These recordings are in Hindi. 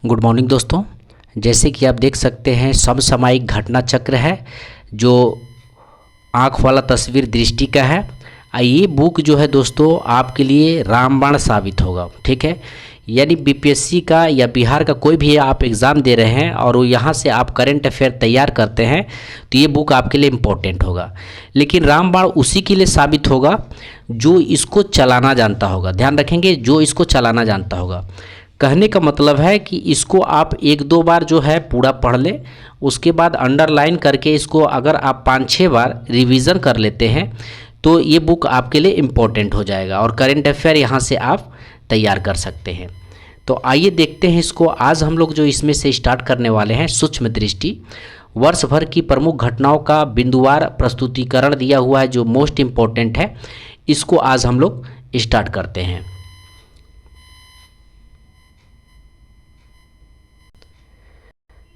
गुड मॉर्निंग दोस्तों। जैसे कि आप देख सकते हैं समसामयिक घटना चक्र है जो आँख वाला तस्वीर दृष्टि का है। ये बुक जो है दोस्तों आपके लिए रामबाण साबित होगा। ठीक है, यानी बीपीएससी का या बिहार का कोई भी आप एग्ज़ाम दे रहे हैं और वो यहाँ से आप करेंट अफेयर तैयार करते हैं तो ये बुक आपके लिए इम्पोर्टेंट होगा। लेकिन रामबाण उसी के लिए साबित होगा जो इसको चलाना जानता होगा। ध्यान रखेंगे, जो इसको चलाना जानता होगा। कहने का मतलब है कि इसको आप एक दो बार जो है पूरा पढ़ लें, उसके बाद अंडरलाइन करके इसको अगर आप 5-6 बार रिवीज़न कर लेते हैं तो ये बुक आपके लिए इम्पोर्टेंट हो जाएगा और करेंट अफेयर यहाँ से आप तैयार कर सकते हैं। तो आइए देखते हैं इसको। आज हम लोग जो इसमें से स्टार्ट करने वाले हैं सूक्ष्म दृष्टि। वर्ष भर की प्रमुख घटनाओं का बिंदुवार प्रस्तुतिकरण दिया हुआ है जो मोस्ट इम्पोर्टेंट है। इसको आज हम लोग स्टार्ट करते हैं।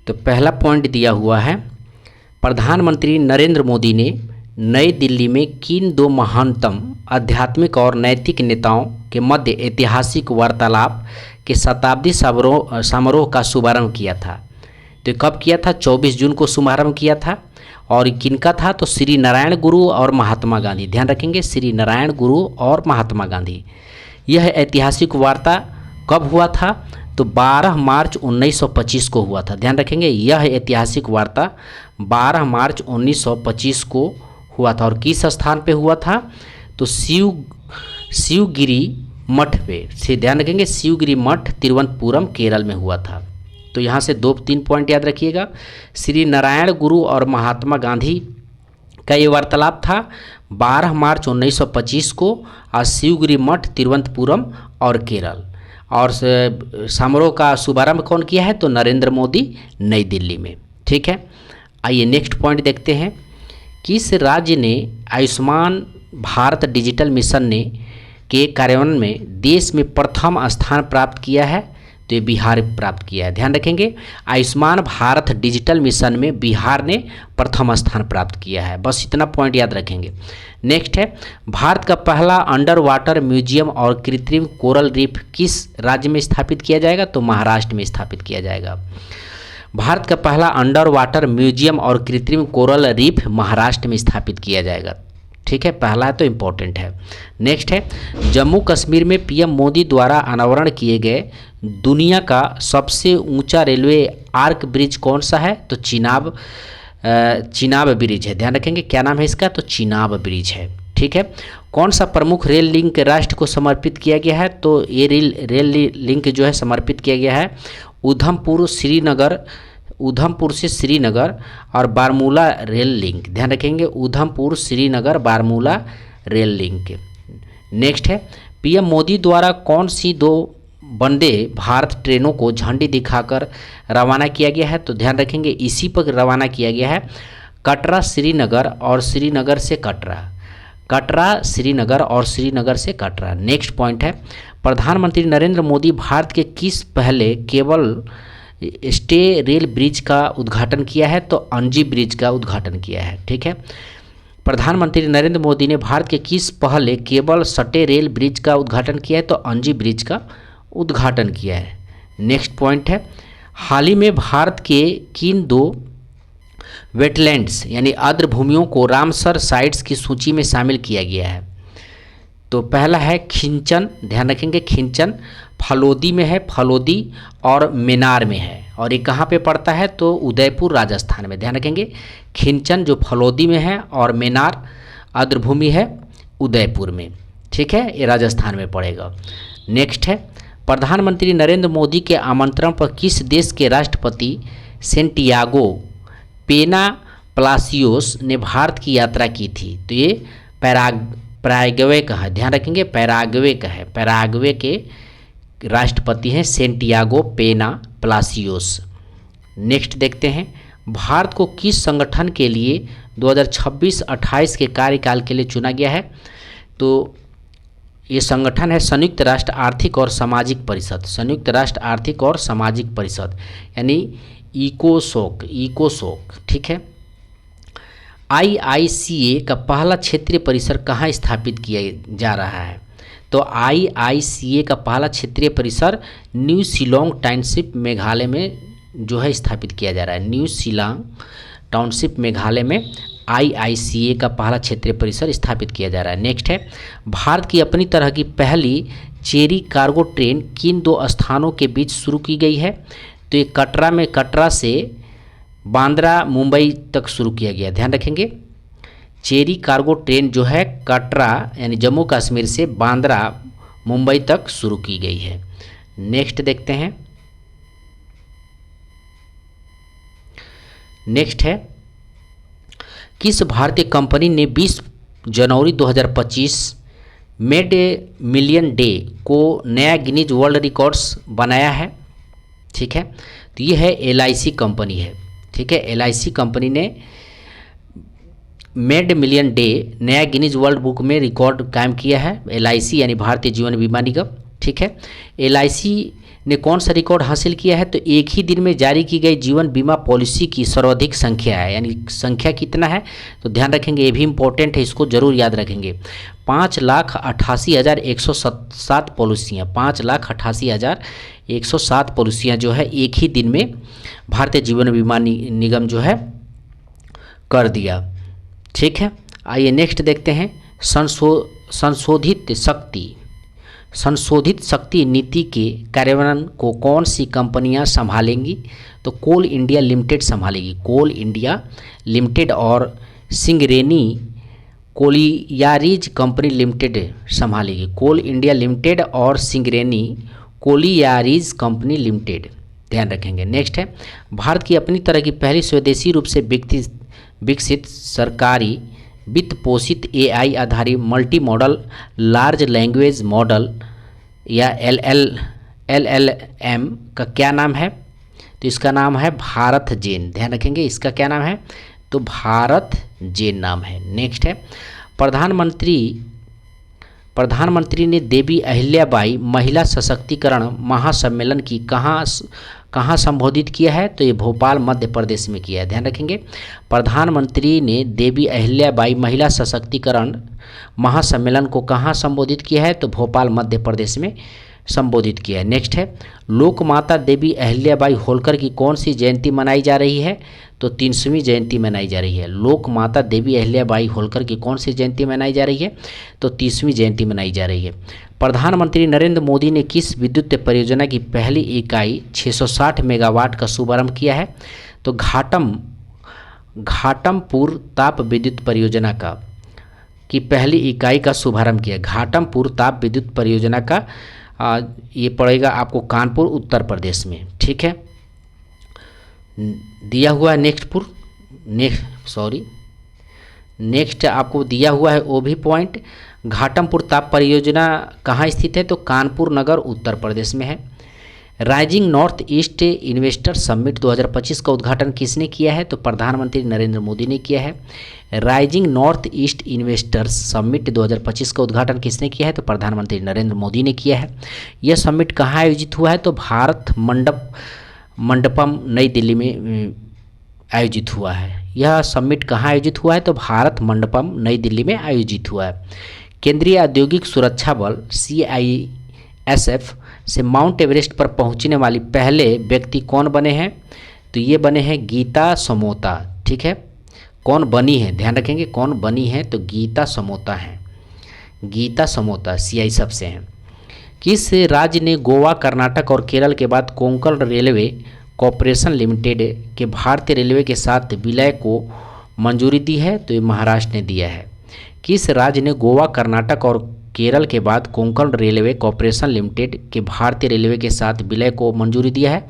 तो पहला पॉइंट दिया हुआ है, प्रधानमंत्री नरेंद्र मोदी ने नई दिल्ली में किन दो महानतम आध्यात्मिक और नैतिक नेताओं के मध्य ऐतिहासिक वार्तालाप के शताब्दी समारोह का शुभारंभ किया था। तो कब किया था? 24 जून को शुभारंभ किया था। और किनका था? तो श्री नारायण गुरु और महात्मा गांधी। ध्यान रखेंगे, श्री नारायण गुरु और महात्मा गांधी। यह ऐतिहासिक वार्ता कब हुआ था? तो 12 मार्च 1925 को हुआ था। ध्यान रखेंगे, यह ऐतिहासिक वार्ता 12 मार्च 1925 को हुआ था। और किस स्थान पे हुआ था? तो शिवगिरी मठ पे से। ध्यान रखेंगे, शिवगिरी मठ तिरुवनंतपुरम केरल में हुआ था। तो यहाँ से 2-3 पॉइंट याद रखिएगा। श्री नारायण गुरु और महात्मा गांधी का ये वार्तालाप था 12 मार्च 1925 को और शिवगिरी मठ तिरुवनंतपुरम और केरल। और समारोह का शुभारंभ कौन किया है? तो नरेंद्र मोदी, नई दिल्ली में। ठीक है, आइए नेक्स्ट पॉइंट देखते हैं। किस राज्य ने आयुष्मान भारत डिजिटल मिशन ने के कार्यान्वयन में देश में प्रथम स्थान प्राप्त किया है? तो ये बिहार प्राप्त किया है। ध्यान रखेंगे, आयुष्मान भारत डिजिटल मिशन में बिहार ने प्रथम स्थान प्राप्त किया है। बस इतना पॉइंट याद रखेंगे। नेक्स्ट है, भारत का पहला अंडर वाटर म्यूजियम और कृत्रिम कोरल रीफ किस राज्य में स्थापित किया जाएगा? तो महाराष्ट्र में स्थापित किया जाएगा। भारत का पहला अंडर वाटर म्यूजियम और कृत्रिम कोरल रीफ महाराष्ट्र में स्थापित किया जाएगा। ठीक है, पहला है तो इम्पोर्टेंट है। नेक्स्ट है, जम्मू कश्मीर में पीएम मोदी द्वारा अनावरण किए गए दुनिया का सबसे ऊंचा रेलवे आर्क ब्रिज कौन सा है? तो चिनाब ब्रिज है। ध्यान रखेंगे, क्या नाम है इसका? तो चिनाब ब्रिज है। ठीक है, कौन सा प्रमुख रेल लिंक राष्ट्र को समर्पित किया गया है? तो ये रेल लिंक जो है समर्पित किया गया है उधमपुर से श्रीनगर और बारमूला रेल लिंक। ध्यान रखेंगे, Udhampur Srinagar Baramulla rail link. Next है, पीएम मोदी द्वारा कौन सी 2 वंदे भारत ट्रेनों को झंडी दिखाकर रवाना किया गया है? तो ध्यान रखेंगे, इसी पर रवाना किया गया है कटरा श्रीनगर और श्रीनगर से कटरा। कटरा श्रीनगर और श्रीनगर से कटरा। नेक्स्ट पॉइंट है, प्रधानमंत्री नरेंद्र मोदी भारत के किस पहले केबल स्टे रेल ब्रिज का उद्घाटन किया है? तो अंजी ब्रिज का उद्घाटन किया है। ठीक है, प्रधानमंत्री नरेंद्र मोदी ने भारत के किस पहले केबल स्टे रेल ब्रिज का उद्घाटन किया है? तो अंजी ब्रिज का उद्घाटन किया है। नेक्स्ट पॉइंट है, हाल ही में भारत के किन 2 वेटलैंड्स यानी आर्द्र भूमियों को रामसर साइट्स की सूची में शामिल किया गया है? तो पहला है खिंचन। ध्यान रखेंगे, खिंचन फलोदी में है, फलोदी और मेनार में है। और ये कहाँ पे पड़ता है? तो उदयपुर राजस्थान में। ध्यान रखेंगे, खिंचन जो फलोदी में है और मेनार आर्द्रभूमि है उदयपुर में। ठीक है, ये राजस्थान में पड़ेगा। नेक्स्ट है, प्रधानमंत्री नरेंद्र मोदी के आमंत्रण पर किस देश के राष्ट्रपति सेंटियागो पेना प्लासियोस ने भारत की यात्रा की थी? तो ये पैराग्वे का है। ध्यान रखेंगे, पैराग्वे का है। पैराग्वे के राष्ट्रपति हैं सेंटियागो पेना प्लासियोस। नेक्स्ट देखते हैं, भारत को किस संगठन के लिए 2026-28 के कार्यकाल के लिए चुना गया है? तो ये संगठन है संयुक्त राष्ट्र आर्थिक और सामाजिक परिषद। संयुक्त राष्ट्र आर्थिक और सामाजिक परिषद यानी इकोसोक। ठीक है, IICA का पहला क्षेत्रीय परिसर कहाँ स्थापित किया जा रहा है? तो तो IICA का पहला क्षेत्रीय परिसर न्यू शिलोंग टाउनशिप मेघालय में जो है स्थापित किया जा रहा है। न्यू शिलोंग टाउनशिप मेघालय में IICA का पहला क्षेत्रीय परिसर स्थापित किया जा रहा है। नेक्स्ट है, भारत की अपनी तरह की पहली चेरी कार्गो ट्रेन किन 2 स्थानों के बीच शुरू की गई है? तो ये कटरा से बांद्रा मुंबई तक शुरू किया गया, ध्यान रखेंगे। चेरी कार्गो ट्रेन जो है कटरा यानी जम्मू कश्मीर से बांद्रा मुंबई तक शुरू की गई है। नेक्स्ट देखते हैं। नेक्स्ट है, किस भारतीय कंपनी ने 20 जनवरी 2025 मेड मिलियन डे को नया गिनीज वर्ल्ड रिकॉर्ड्स बनाया है? ठीक है, तो ये है LIC कंपनी है। ठीक है, LIC कंपनी ने मेड मिलियन डे नया गिनीज वर्ल्ड बुक में रिकॉर्ड कायम किया है। LIC यानी भारतीय जीवन बीमा निगम। ठीक है, LIC ने कौन सा रिकॉर्ड हासिल किया है? तो एक ही दिन में जारी की गई जीवन बीमा पॉलिसी की सर्वाधिक संख्या है, यानी संख्या कितना है? तो ध्यान रखेंगे, ये भी इंपॉर्टेंट है, इसको जरूर याद रखेंगे। 5,88,107 पॉलिसियाँ, 5,88,107 पॉलिसियाँ जो है एक ही दिन में भारतीय जीवन बीमा निगम जो है कर दिया। ठीक है, आइए नेक्स्ट देखते हैं। संशोधित शक्ति नीति के कार्यान्वयन को कौन सी कंपनियां संभालेंगी? तो कोल इंडिया लिमिटेड संभालेगी। कोल इंडिया लिमिटेड और सिंगरेनी कोलियारीज कंपनी लिमिटेड संभालेगी। कोल इंडिया लिमिटेड और सिंगरेनी कोलियारीज कंपनी लिमिटेड, ध्यान रखेंगे। नेक्स्ट है, भारत की अपनी तरह की पहली स्वदेशी रूप से विकसित सरकारी वित्त पोषित AI आधारित multi modal large language model या LLM का क्या नाम है? तो इसका नाम है भारत जेन, ध्यान रखेंगे। इसका क्या नाम है? तो भारत जेन नाम है। नेक्स्ट है, प्रधानमंत्री ने देवी अहिल्याबाई महिला सशक्तिकरण महासम्मेलन की कहाँ संबोधित किया है? तो ये भोपाल मध्य प्रदेश में किया है, ध्यान रखेंगे। प्रधानमंत्री ने देवी अहिल्याबाई महिला सशक्तिकरण महासम्मेलन को कहाँ संबोधित किया है? तो भोपाल मध्य प्रदेश में संबोधित किया है। नेक्स्ट है, लोकमाता देवी अहिल्याबाई होलकर की कौन सी जयंती मनाई जा रही है? तो 300वीं जयंती मनाई जा रही है। लोकमाता देवी अहिल्याबाई होलकर की कौन सी जयंती मनाई जा रही है? तो 30वीं जयंती मनाई जा रही है। प्रधानमंत्री नरेंद्र मोदी ने किस विद्युत परियोजना की पहली इकाई 660 मेगावाट का शुभारंभ किया है? तो घाटमपुर ताप विद्युत परियोजना की पहली इकाई का शुभारंभ किया। घाटमपुर ताप विद्युत परियोजना का ये पड़ेगा आपको कानपुर उत्तर प्रदेश में। ठीक है, दिया हुआ है नेक्स्ट आपको दिया हुआ है वो भी पॉइंट। घाटमपुर ताप परियोजना कहाँ स्थित है? तो कानपुर नगर उत्तर प्रदेश में है। Rising north east investor summit 2025 का उद्घाटन किसने किया है? तो प्रधानमंत्री नरेंद्र मोदी ने किया है। Rising north east investors summit 2025 का उद्घाटन किसने किया है? तो प्रधानमंत्री नरेंद्र मोदी ने किया है। यह समिट कहाँ आयोजित हुआ है? तो भारत मंडपम नई दिल्ली में आयोजित हुआ है। यह समिट कहाँ आयोजित हुआ है? तो भारत मंडपम नई दिल्ली में आयोजित हुआ है। केंद्रीय औद्योगिक सुरक्षा बल CISF से माउंट एवरेस्ट पर पहुंचने वाली पहले व्यक्ति कौन बने हैं? तो ये बने हैं गीता समोता। ठीक है, कौन बनी है? ध्यान रखेंगे, कौन बनी है? तो गीता समोता हैं। गीता समोता CISF से हैं। किस राज्य ने गोवा, कर्नाटक और केरल के बाद कोंकण रेलवे कॉरपोरेशन लिमिटेड के भारतीय रेलवे के साथ विलय को मंजूरी दी है? तो ये महाराष्ट्र ने दिया है। किस राज्य ने गोवा, कर्नाटक और केरल के बाद कोंकण रेलवे कॉरपोरेशन लिमिटेड के भारतीय रेलवे के साथ विलय को मंजूरी दिया है? तो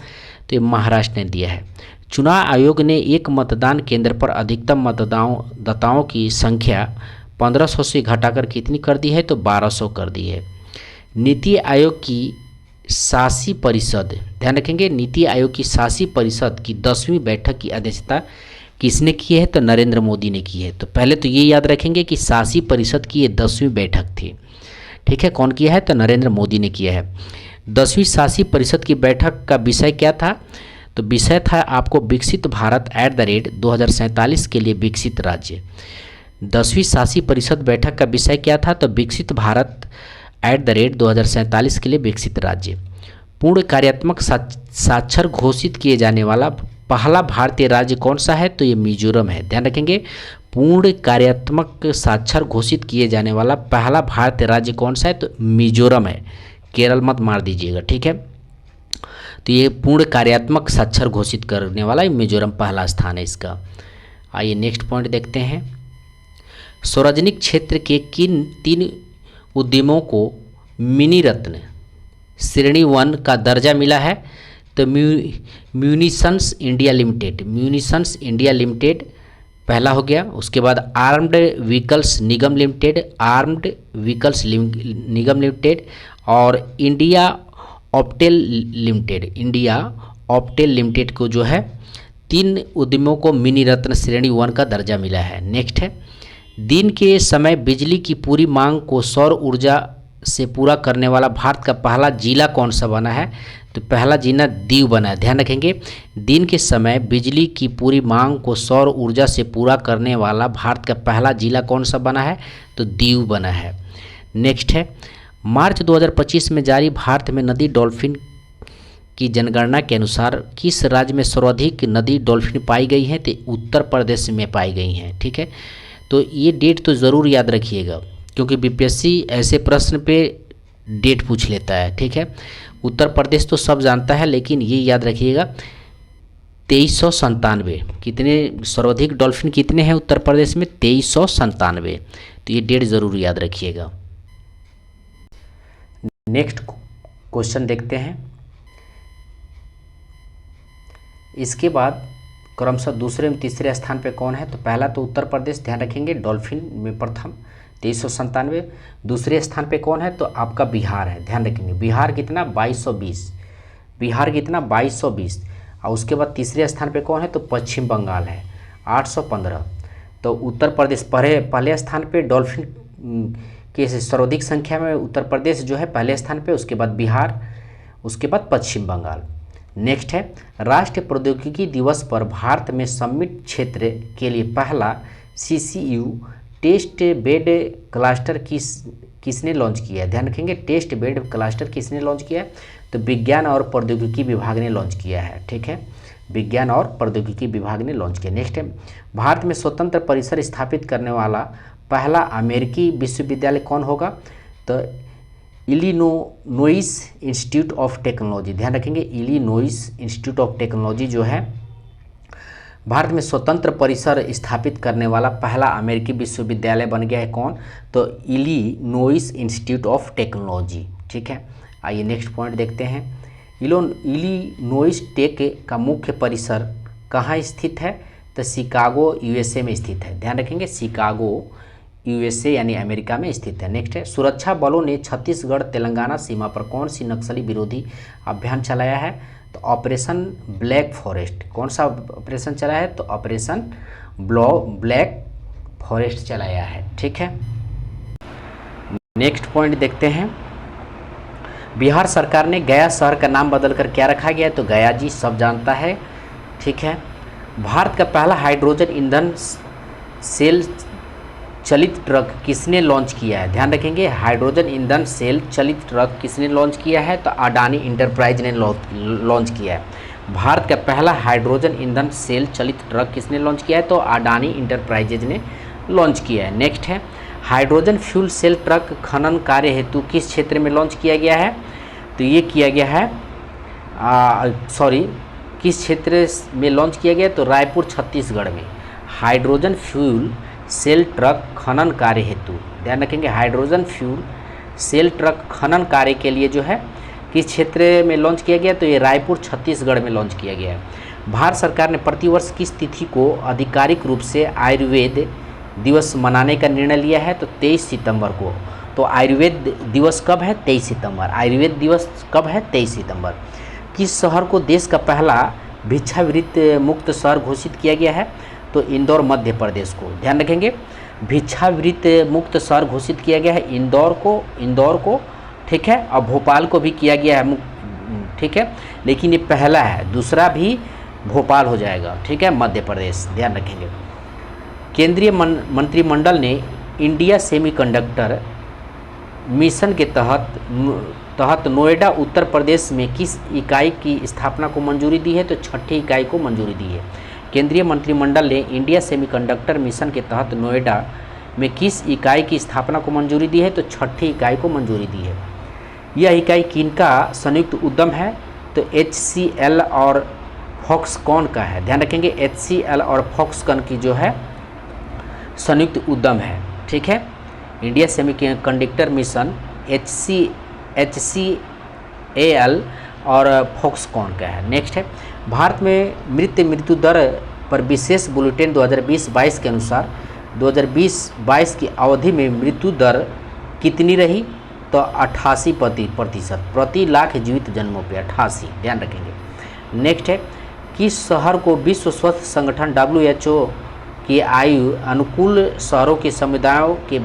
ये महाराष्ट्र ने दिया है। चुनाव आयोग ने एक मतदान केंद्र पर अधिकतम मतदाताओं की संख्या 1500 से घटाकर कितनी कर दी है? तो 1200 कर दी है। नीति आयोग की शासी परिषद, ध्यान रखेंगे, नीति आयोग की शासी परिषद की 10वीं बैठक की अध्यक्षता किसने की है? तो नरेंद्र मोदी ने की है। तो पहले तो ये याद रखेंगे कि शासी परिषद की ये 10वीं बैठक थी। ठीक है, कौन किया है? तो नरेंद्र मोदी ने किया है। 10वीं शासी परिषद की बैठक का विषय क्या था? तो विषय था आपको विकसित भारत @2047 के लिए विकसित राज्य। 10वीं शासी परिषद बैठक का विषय क्या था? तो विकसित भारत 2047 के लिए विकसित राज्य। पूर्ण कार्यात्मक साक्षर घोषित किए जाने वाला पहला भारतीय राज्य कौन सा है? तो ये मिजोरम है। ध्यान रखेंगे, पूर्ण कार्यात्मक साक्षर घोषित किए जाने वाला पहला भारतीय राज्य कौन सा है? तो मिजोरम है। केरल मत मार दीजिएगा, ठीक है। तो ये पूर्ण कार्यात्मक साक्षर घोषित करने वाला मिजोरम पहला स्थान है इसका। आइए नेक्स्ट पॉइंट देखते हैं। सार्वजनिक क्षेत्र के किन 3 उद्यमों को मिनी रत्न श्रेणी 1 का दर्जा मिला है? तो म्यूनिशंस इंडिया लिमिटेड पहला हो गया। उसके बाद आर्म्ड व्हीकल्स निगम लिमिटेड और इंडिया ऑप्टेल लिमिटेड को जो है 3 उद्यमों को मिनी रत्न श्रेणी 1 का दर्जा मिला है। नेक्स्ट है, दिन के समय बिजली की पूरी मांग को सौर ऊर्जा से पूरा करने वाला भारत का पहला जिला कौन सा बना है? तो पहला जिला दीव बना है। ध्यान रखेंगे, दिन के समय बिजली की पूरी मांग को सौर ऊर्जा से पूरा करने वाला भारत का पहला जिला कौन सा बना है? तो दीव बना है। नेक्स्ट है, मार्च 2025 में जारी भारत में नदी डॉल्फिन की जनगणना के अनुसार किस राज्य में सर्वाधिक नदी डॉल्फिन पाई गई हैं? तो उत्तर प्रदेश में पाई गई हैं, ठीक है। तो ये डेट तो ज़रूर याद रखिएगा, क्योंकि बीपीएससी ऐसे प्रश्न पे डेट पूछ लेता है, ठीक है। उत्तर प्रदेश तो सब जानता है, लेकिन ये याद रखिएगा 2397 कितने सर्वाधिक डॉल्फिन कितने हैं उत्तर प्रदेश में? 2397। तो ये डेट ज़रूर याद रखिएगा। नेक्स्ट क्वेश्चन देखते हैं। इसके बाद क्रमशः दूसरे में तीसरे स्थान पे कौन है? तो पहला तो उत्तर प्रदेश, ध्यान रखेंगे, डॉल्फिन में प्रथम 2397। दूसरे स्थान पे कौन है? तो आपका बिहार है। ध्यान रखेंगे, बिहार कितना? 2220। और उसके बाद तीसरे स्थान पे कौन है? तो पश्चिम बंगाल है, 815। तो उत्तर प्रदेश पहले स्थान पे डॉल्फिन के सर्वाधिक संख्या में उत्तर प्रदेश जो है पहले स्थान पे, उसके बाद बिहार, उसके बाद पश्चिम बंगाल। नेक्स्ट है, राष्ट्रीय प्रौद्योगिकी दिवस पर भारत में समिट क्षेत्र के लिए पहला CCU टेस्ट बेड क्लस्टर किसने लॉन्च किया है? ध्यान रखेंगे, टेस्ट बेड क्लस्टर किसने लॉन्च किया है? तो विज्ञान और प्रौद्योगिकी विभाग ने लॉन्च किया है, ठीक है। विज्ञान और प्रौद्योगिकी विभाग ने लॉन्च किया। नेक्स्ट है, भारत में स्वतंत्र परिसर स्थापित करने वाला पहला अमेरिकी विश्वविद्यालय कौन होगा? तो इलिनोइस इंस्टीट्यूट ऑफ टेक्नोलॉजी। ध्यान रखेंगे, इलिनोइस इंस्टीट्यूट ऑफ टेक्नोलॉजी जो है भारत में स्वतंत्र परिसर स्थापित करने वाला पहला अमेरिकी विश्वविद्यालय बन गया है। कौन? तो इलिनोइस इंस्टीट्यूट ऑफ टेक्नोलॉजी, ठीक है। आइए नेक्स्ट पॉइंट देखते हैं। इलिनोइस टेक का मुख्य परिसर कहाँ स्थित है? तो शिकागो USA में स्थित है। ध्यान रखेंगे, शिकागो USA यानी अमेरिका में स्थित है। नेक्स्ट है, सुरक्षा बलों ने छत्तीसगढ़ तेलंगाना सीमा पर कौन सी नक्सली विरोधी अभियान चलाया है? तो ऑपरेशन ब्लैक फॉरेस्ट। कौन सा ऑपरेशन चलाया है? तो ऑपरेशन ब्लैक फॉरेस्ट चलाया है, ठीक है। नेक्स्ट पॉइंट देखते हैं। बिहार सरकार ने गया शहर का नाम बदलकर क्या रखा गया है? तो गया जी सब जानता है, ठीक है। भारत का पहला हाइड्रोजन ईंधन सेल चलित ट्रक किसने लॉन्च किया है? ध्यान रखेंगे, हाइड्रोजन ईंधन सेल चलित ट्रक किसने लॉन्च किया है? तो अडानी इंटरप्राइज ने लॉन्च किया है। भारत का पहला हाइड्रोजन ईंधन सेल चलित ट्रक किसने लॉन्च किया है? तो अडानी इंटरप्राइजेज ने लॉन्च किया है। नेक्स्ट है, हाइड्रोजन फ्यूल सेल ट्रक खनन कार्य हेतु किस क्षेत्र में लॉन्च किया गया है? तो ये किया गया है किस क्षेत्र में लॉन्च किया गया? तो रायपुर छत्तीसगढ़ में। हाइड्रोजन फ्यूल सेल ट्रक खनन कार्य हेतु, ध्यान रखेंगे, हाइड्रोजन फ्यूल सेल ट्रक खनन कार्य के लिए जो है किस क्षेत्र में लॉन्च किया गया? तो ये रायपुर छत्तीसगढ़ में लॉन्च किया गया है। भारत सरकार ने प्रतिवर्ष किस तिथि को आधिकारिक रूप से आयुर्वेद दिवस मनाने का निर्णय लिया है? तो 23 सितंबर को। तो आयुर्वेद दिवस कब है? 23 सितंबर। आयुर्वेद दिवस कब है? 23 सितंबर। किस शहर को देश का पहला भिक्षावृत्ति मुक्त शहर घोषित किया गया है? तो इंदौर मध्य प्रदेश को। ध्यान रखेंगे, भिक्षावृत्ति मुक्त शहर घोषित किया गया है इंदौर को, ठीक है। और भोपाल को भी किया गया है, ठीक है, लेकिन ये पहला है, दूसरा भी भोपाल हो जाएगा, ठीक है, मध्य प्रदेश। ध्यान रखेंगे। केंद्रीय मंत्रिमंडल ने इंडिया सेमीकंडक्टर मिशन के तहत नोएडा उत्तर प्रदेश में किस इकाई की स्थापना को मंजूरी दी है? तो छठी इकाई को मंजूरी दी है। केंद्रीय मंत्रिमंडल ने इंडिया सेमीकंडक्टर मिशन के तहत नोएडा में किस इकाई की स्थापना को मंजूरी दी है? तो छठी इकाई को मंजूरी दी है। यह इकाई किनका संयुक्त उद्यम है? तो HCL और फॉक्सकॉन का है। ध्यान रखेंगे, HCL और फॉक्सकॉन की जो है संयुक्त उद्यम है। ठीक है, इंडिया सेमीकंडक्टर मिशन HCL और फॉक्सकॉन का है। नेक्स्ट है, भारत में मृत्यु दर पर विशेष बुलेटिन 2020-22 के अनुसार 2020-22 की अवधि में मृत्यु दर कितनी रही? तो 88% प्रति लाख जीवित जन्मों पे 88। ध्यान रखेंगे। नेक्स्ट है, किस शहर को विश्व स्वास्थ्य संगठन WHO के आयु अनुकूल शहरों के समुदायों के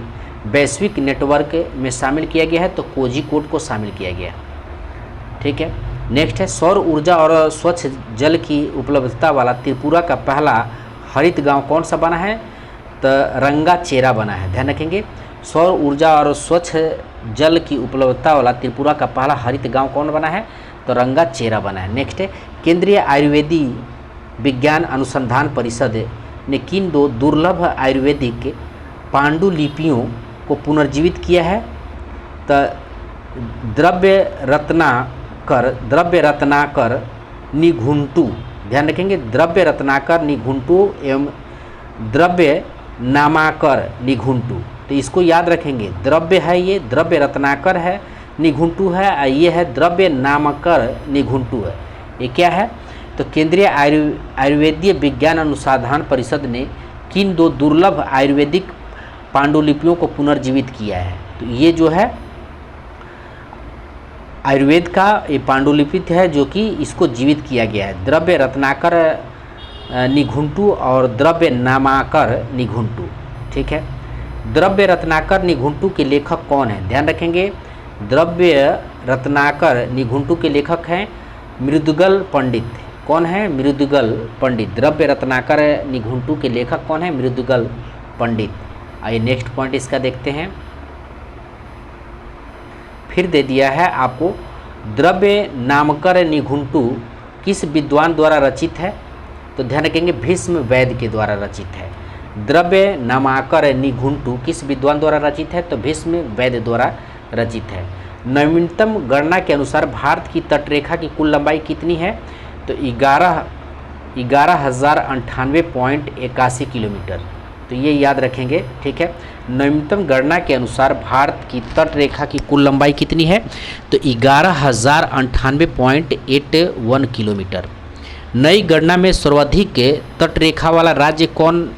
वैश्विक नेटवर्क में शामिल किया गया है? तो कोझिकोड को शामिल किया गया। ठीक है। नेक्स्ट है, सौर ऊर्जा और स्वच्छ जल की उपलब्धता वाला त्रिपुरा का पहला हरित गांव कौन सा बना है? तो रंगाचेरा बना है। ध्यान रखेंगे, सौर ऊर्जा और स्वच्छ जल की उपलब्धता वाला त्रिपुरा का पहला हरित गांव कौन बना है? तो रंगाचेरा बना है। नेक्स्ट है, केंद्रीय आयुर्वेदिक विज्ञान अनुसंधान परिषद ने किन 2 दुर्लभ आयुर्वेदिक पांडुलिपियों को पुनर्जीवित किया है? तो द्रव्य रत्नाकर निघुंटू। ध्यान रखेंगे, द्रव्य रत्नाकर निघुंटू एवं द्रव्य नामाकर निघुंटू। तो इसको याद रखेंगे, द्रव्य है ये, द्रव्य रत्नाकर है, निघुंटू है, ये है द्रव्य नामकर निघुंटू है। ये क्या है? तो केंद्रीय आयुर्वेदीय विज्ञान अनुसंधान परिषद ने किन 2 दुर्लभ आयुर्वेदिक पांडुलिपियों को पुनर्जीवित किया है? तो ये जो है आयुर्वेद का ये पांडुलिपि है जो कि इसको जीवित किया गया है, द्रव्य रत्नाकर निघुंटू और द्रव्य नामाकर निघुंटू। ठीक है, द्रव्य रत्नाकर निघुंटू के लेखक कौन है? ध्यान रखेंगे, द्रव्य रत्नाकर निघुंटू के लेखक हैं मृदुगल पंडित। कौन है? मृदुगल पंडित। द्रव्य रत्नाकर निघुंटू के लेखक कौन है? मृदुगल पंडित। आइए नेक्स्ट पॉइंट इसका देखते हैं। फिर दे दिया है आपको, द्रव्य नामकर निघुंटू किस विद्वान द्वारा रचित है? तो ध्यान रखेंगे, भीष्म वैद्य के द्वारा रचित है। द्रव्य नामाकर निघुंटू किस विद्वान द्वारा रचित है? तो भीष्म वैद्य द्वारा रचित है। नवीनतम गणना के अनुसार भारत की तटरेखा की कुल लंबाई कितनी है? तो 11,098.81 किलोमीटर। तो ये याद रखेंगे। ठीक है, नवीनतम गणना के अनुसार भारत की तटरेखा की कुल लंबाई कितनी है? तो 11,098.81 किलोमीटर। नई गणना में सर्वाधिक तटरेखा वाला राज्य कौन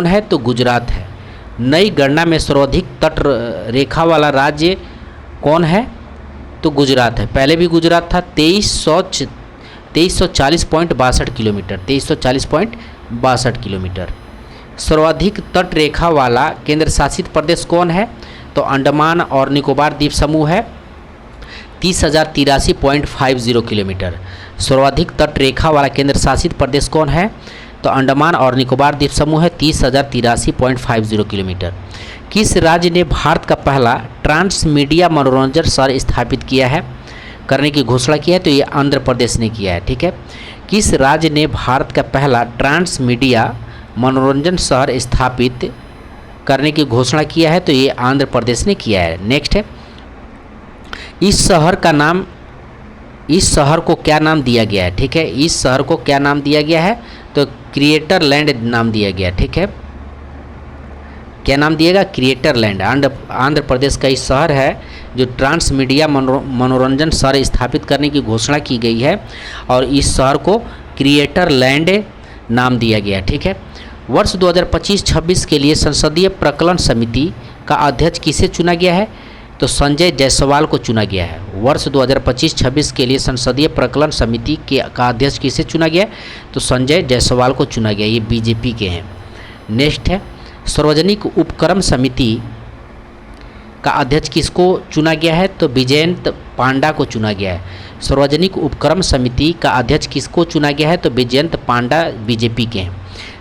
है? तो गुजरात है। नई गणना में सर्वाधिक तटरेखा वाला राज्य कौन है? तो गुजरात है। पहले भी गुजरात था, 2340.62 किलोमीटर। 2340.62 किलोमीटर। सर्वाधिक तटरेखा वाला केंद्र शासित प्रदेश कौन है? तो अंडमान और निकोबार द्वीप समूह है, 30,083.50 किलोमीटर। सर्वाधिक तटरेखा वाला केंद्र शासित प्रदेश कौन है? तो अंडमान और निकोबार द्वीप समूह है, 30,083.50 किलोमीटर। किस राज्य ने भारत का पहला ट्रांसमीडिया मनोरंजन शहर स्थापित किया है, करने की घोषणा की है? तो ये आंध्र प्रदेश ने किया है। ठीक है, किस राज्य ने भारत का पहला ट्रांसमीडिया मनोरंजन शहर स्थापित करने की घोषणा किया है? तो ये आंध्र प्रदेश ने किया है। नेक्स्ट है, इस शहर को क्या नाम दिया गया है? ठीक है, इस शहर को क्या नाम दिया गया है? तो क्रिएटर लैंड नाम दिया गया। ठीक है, क्या नाम दिएगा? Creator land. आंध्र प्रदेश का इस शहर है जो ट्रांसमीडिया मनोरंजन शहर स्थापित करने की घोषणा की गई है और इस शहर को क्रिएटर लैंड नाम दिया गया। ठीक है, वर्ष 2025-26 के लिए संसदीय प्रकलन समिति का अध्यक्ष किसे चुना गया है? तो संजय जायसवाल को चुना गया है। वर्ष 2025-26 के लिए संसदीय प्रकलन समिति का अध्यक्ष किसे चुना गया है? तो संजय जायसवाल को चुना गया। ये बीजेपी के हैं। नेक्स्ट है, सार्वजनिक उपक्रम समिति का अध्यक्ष किसको चुना गया है? तो विजयंत पांडा को चुना गया है। सार्वजनिक उपक्रम समिति का अध्यक्ष किसको चुना गया है? तो विजयंत पांडा बीजेपी के हैं।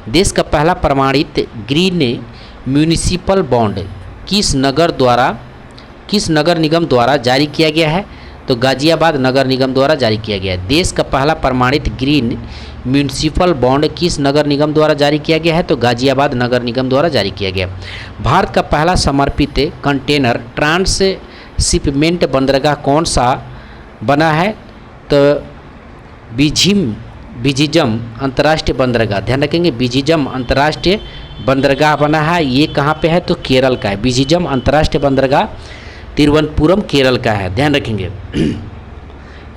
देश का पहला प्रमाणित ग्रीन म्यूनिसिपल बॉन्ड किस नगर द्वारा किस नगर निगम द्वारा जारी किया गया है? तो गाजियाबाद नगर निगम द्वारा जारी किया गया है। देश का पहला प्रमाणित ग्रीन म्यूनिसिपल बॉन्ड किस नगर निगम द्वारा जारी किया गया है? तो गाजियाबाद नगर निगम द्वारा जारी किया गया। भारत का पहला समर्पित कंटेनर ट्रांसशिपमेंट बंदरगाह कौन सा बना है? तो बिझिजम अंतर्राष्ट्रीय बंदरगाह, ध्यान रखेंगे, बिझिजम अंतर्राष्ट्रीय बंदरगाह बना है। ये कहाँ पे है? तो केरल का है। बिझिजम अंतर्राष्ट्रीय बंदरगाह तिरुवनंतपुरम केरल का है, ध्यान रखेंगे।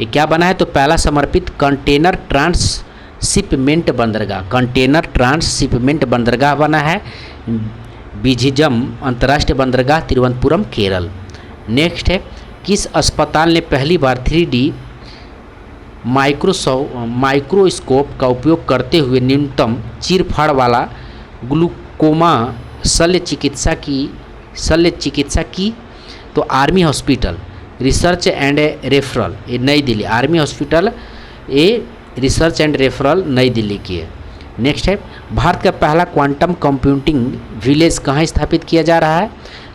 ये क्या बना है? तो पहला समर्पित कंटेनर ट्रांसशिपमेंट बंदरगाह, कंटेनर ट्रांसशिपमेंट बंदरगाह बना है बिझिजम अंतर्राष्ट्रीय बंदरगाह तिरुवनंतपुरम केरल। नेक्स्ट है, किस अस्पताल ने पहली बार 3D माइक्रोस्कोप का उपयोग करते हुए न्यूनतम चीरफाड़ वाला ग्लूकोमा शल्य चिकित्सा की? तो army hospital research and referral, ये नई दिल्ली, आर्मी हॉस्पिटल ये रिसर्च एंड रेफरल नई दिल्ली की है। नेक्स्ट है, भारत का पहला क्वांटम कंप्यूटिंग विलेज कहाँ स्थापित किया जा रहा है?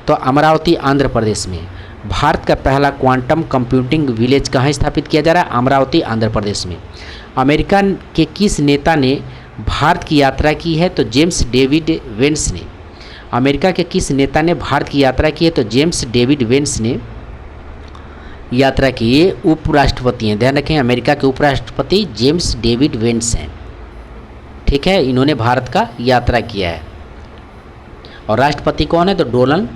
तो अमरावती आंध्र प्रदेश में। भारत का पहला क्वांटम कंप्यूटिंग विलेज कहाँ स्थापित किया जा रहा है? अमरावती आंध्र प्रदेश में। अमेरिका के किस नेता ने भारत की यात्रा की है? तो जेम्स डेविड वेंस ने। अमेरिका के किस नेता ने भारत की यात्रा की है? तो जेम्स डेविड वेंस ने यात्रा की। ये उपराष्ट्रपति हैं, ध्यान रखें, अमेरिका के उपराष्ट्रपति जेम्स डेविड वेंस हैं, ठीक है। इन्होंने भारत का यात्रा किया है। और राष्ट्रपति कौन है? तो डोनाल्ड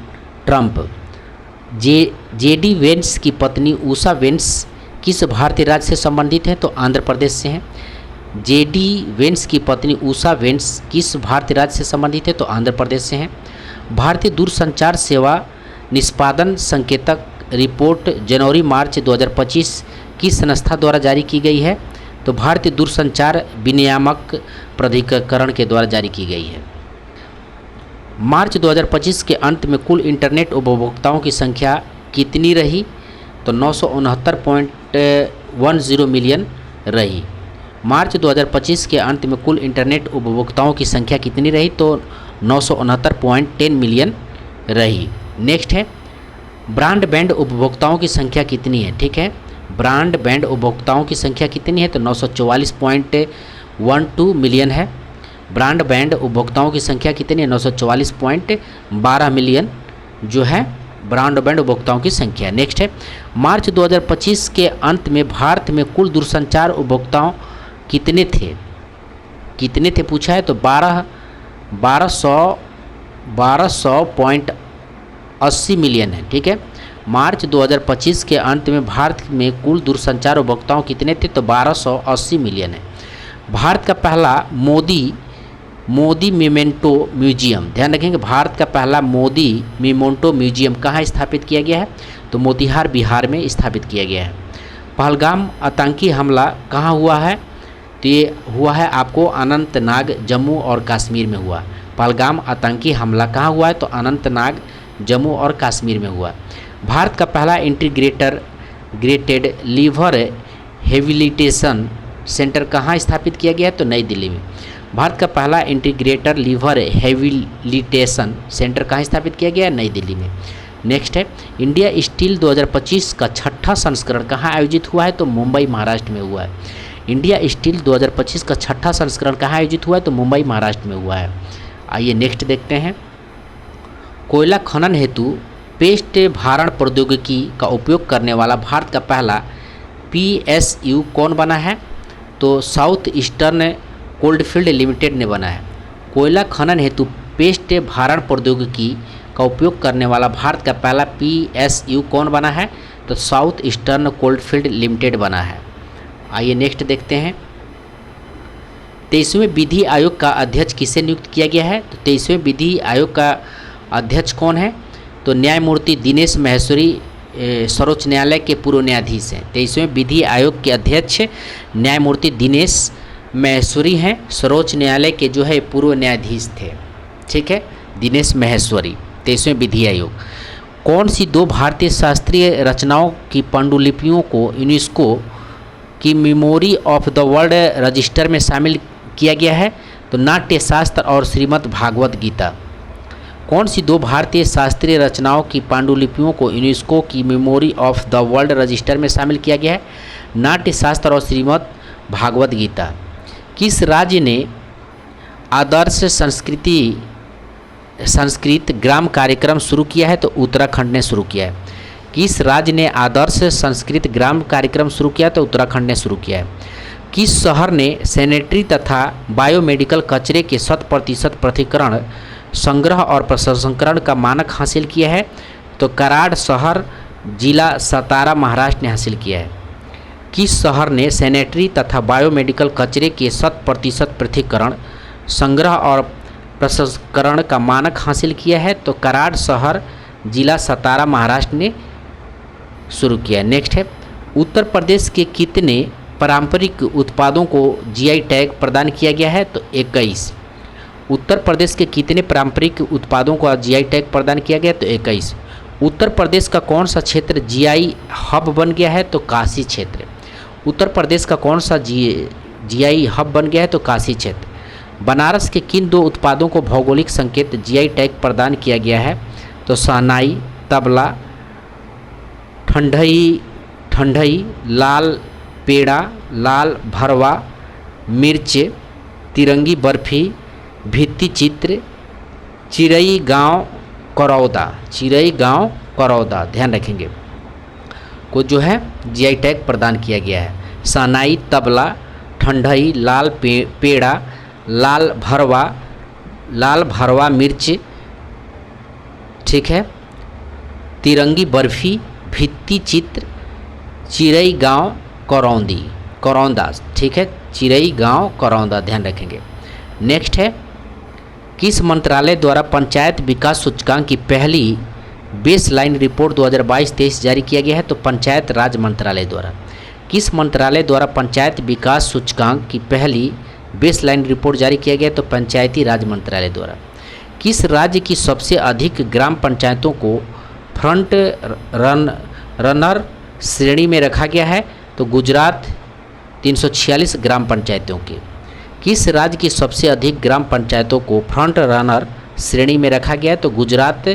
ट्रंप। जेडी वेंस की पत्नी उषा वेंस किस भारतीय राज्य से संबंधित है? तो आंध्र प्रदेश से हैं। जेडी वेंस की पत्नी उषा वेंस किस भारतीय राज्य से संबंधित है? तो आंध्र प्रदेश से हैं। भारतीय दूरसंचार सेवा निष्पादन संकेतक रिपोर्ट जनवरी-मार्च 2025 किस संस्था द्वारा जारी की गई है? तो भारतीय दूरसंचार विनियामक प्राधिकरण के द्वारा जारी की गई है। मार्च 2025 के अंत में कुल इंटरनेट उपभोक्ताओं की संख्या कितनी रही? तो 969.10 मिलियन रही। मार्च 2025 के अंत में कुल इंटरनेट उपभोक्ताओं की संख्या कितनी रही? तो 969.10 मिलियन रही। नेक्स्ट है, ब्रॉडबैंड उपभोक्ताओं की संख्या कितनी है? ठीक है, ब्रॉडबैंड उपभोक्ताओं की संख्या कितनी है? तो 944.12 मिलियन है। ब्रॉडबैंड उपभोक्ताओं की संख्या कितनी है? 944.12 मिलियन जो है ब्रॉडबैंड उपभोक्ताओं की संख्या। नेक्स्ट है, मार्च 2025 के अंत में भारत में कुल दूरसंचार उपभोक्ताओं कितने थे? कितने थे पूछा है, तो 1200.80 मिलियन है। ठीक है, मार्च 2025 के अंत में भारत में कुल दूरसंचार उपभोक्ताओं कितने थे? तो 1280 मिलियन है। भारत का पहला मोदी मेमेंटो म्यूजियम, ध्यान रखेंगे, भारत का पहला मोदी मेमेंटो म्यूजियम कहाँ स्थापित किया गया है? तो मोतिहार बिहार में स्थापित किया गया है। पहलगाम आतंकी हमला कहाँ हुआ है? तो ये हुआ है आपको अनंतनाग जम्मू और कश्मीर में हुआ। पहलगाम आतंकी हमला कहाँ हुआ है? तो अनंतनाग जम्मू और कश्मीर में हुआ। भारत का पहला इंटीग्रेटेड लीवर हेबिलिटेशन सेंटर कहाँ स्थापित किया गया है? तो नई दिल्ली में। भारत का पहला इंटीग्रेटर लीवर हेबिलिटेशन सेंटर कहाँ स्थापित किया गया है? नई दिल्ली में। नेक्स्ट है, इंडिया स्टील 2025 का छठा संस्करण कहाँ आयोजित हुआ है? तो मुंबई महाराष्ट्र में हुआ है। इंडिया स्टील 2025 का छठा संस्करण कहाँ आयोजित हुआ है? तो मुंबई महाराष्ट्र में हुआ है। आइए नेक्स्ट देखते हैं, कोयला खनन हेतु पेस्ट भारण प्रौद्योगिकी का उपयोग करने वाला भारत का पहला PSU कौन बना है? तो साउथ ईस्टर्न कोल्डफील्ड लिमिटेड ने बना है। कोयला खनन हेतु पेस्ट भारण प्रौद्योगिकी का उपयोग करने वाला भारत का पहला PSU कौन बना है? तो साउथ ईस्टर्न कोल्डफील्ड लिमिटेड बना है। आइए नेक्स्ट देखते हैं, 23वें विधि आयोग का अध्यक्ष किसे नियुक्त किया गया है? तो 23वें विधि आयोग का अध्यक्ष कौन है? तो न्यायमूर्ति दिनेश महेश्वरी सर्वोच्च न्यायालय के पूर्व न्यायाधीश हैं। 23वें विधि आयोग के अध्यक्ष न्यायमूर्ति दिनेश महेश्वरी हैं, सर्वोच्च न्यायालय के जो है पूर्व न्यायाधीश थे। ठीक है, दिनेश महेश्वरी। 23वें विधि आयोग कौन सी दो भारतीय शास्त्रीय रचनाओं की पांडुलिपियों को यूनेस्को की memory of the world register में शामिल किया गया है? तो नाट्य शास्त्र और श्रीमद् भागवत गीता। कौन सी दो भारतीय शास्त्रीय रचनाओं की पांडुलिपियों को यूनेस्को की memory of the world register में शामिल किया गया है? नाट्य शास्त्र और श्रीमद् भागवत गीता। किस राज्य ने आदर्श संस्कृत ग्राम कार्यक्रम शुरू किया है? तो उत्तराखंड ने शुरू किया है। किस राज्य ने आदर्श संस्कृत ग्राम कार्यक्रम शुरू किया? तो उत्तराखंड ने शुरू किया है। किस शहर ने सैनिटरी तथा बायोमेडिकल कचरे के 100% पृथक्करण, संग्रह और प्रसंस्करण का मानक हासिल किया है? तो कराड़ शहर, जिला सतारा, महाराष्ट्र ने हासिल किया है। किस शहर ने सैनिटरी तथा बायोमेडिकल कचरे के 100% पृथक्करण, संग्रह और प्रसंस्करण का मानक हासिल किया है? तो कराड़ शहर, जिला सतारा, महाराष्ट्र ने शुरू किया। नेक्स्ट है, उत्तर प्रदेश के कितने पारंपरिक उत्पादों को जीआई टैग प्रदान किया गया है? तो 21। उत्तर प्रदेश के कितने पारंपरिक उत्पादों को जीआई टैग प्रदान किया गया? तो 21। उत्तर प्रदेश का कौन सा क्षेत्र जीआई हब बन गया है? तो काशी क्षेत्र। उत्तर प्रदेश का कौन सा जीआई हब बन गया है? तो काशी क्षेत्र। बनारस के किन दो उत्पादों को भौगोलिक संकेत जीआई टैग प्रदान किया गया है? तो शहनाई, तबला, ठंडई, लाल पेड़ा, लाल भरवा, मिर्च, तिरंगी बर्फी, भित्ति चित्र, चिरई गांव करौदा, ध्यान रखेंगे, को जो है जीआई टैग प्रदान किया गया है। शहनाई, तबला, ठंडई, लाल पेड़ा, लाल भरवा मिर्च, ठीक है, तिरंगी बर्फी, भित्ति चित्र, चिरई गांव करौंदा, ठीक है, चिरई गांव करौंदा, ध्यान रखेंगे। नेक्स्ट है, किस मंत्रालय द्वारा पंचायत विकास सूचकांक की पहली बेसलाइन रिपोर्ट 2022-23 जारी किया गया है? तो पंचायत राज मंत्रालय द्वारा। किस मंत्रालय द्वारा पंचायत विकास सूचकांक की पहली बेसलाइन रिपोर्ट जारी किया गया? तो पंचायती राज मंत्रालय द्वारा। किस राज्य की सबसे अधिक ग्राम पंचायतों को फ्रंट रनर श्रेणी में रखा गया है? तो गुजरात, 346 ग्राम पंचायतों के। किस राज्य की सबसे अधिक ग्राम पंचायतों को फ्रंट रनर श्रेणी में रखा गया है? तो गुजरात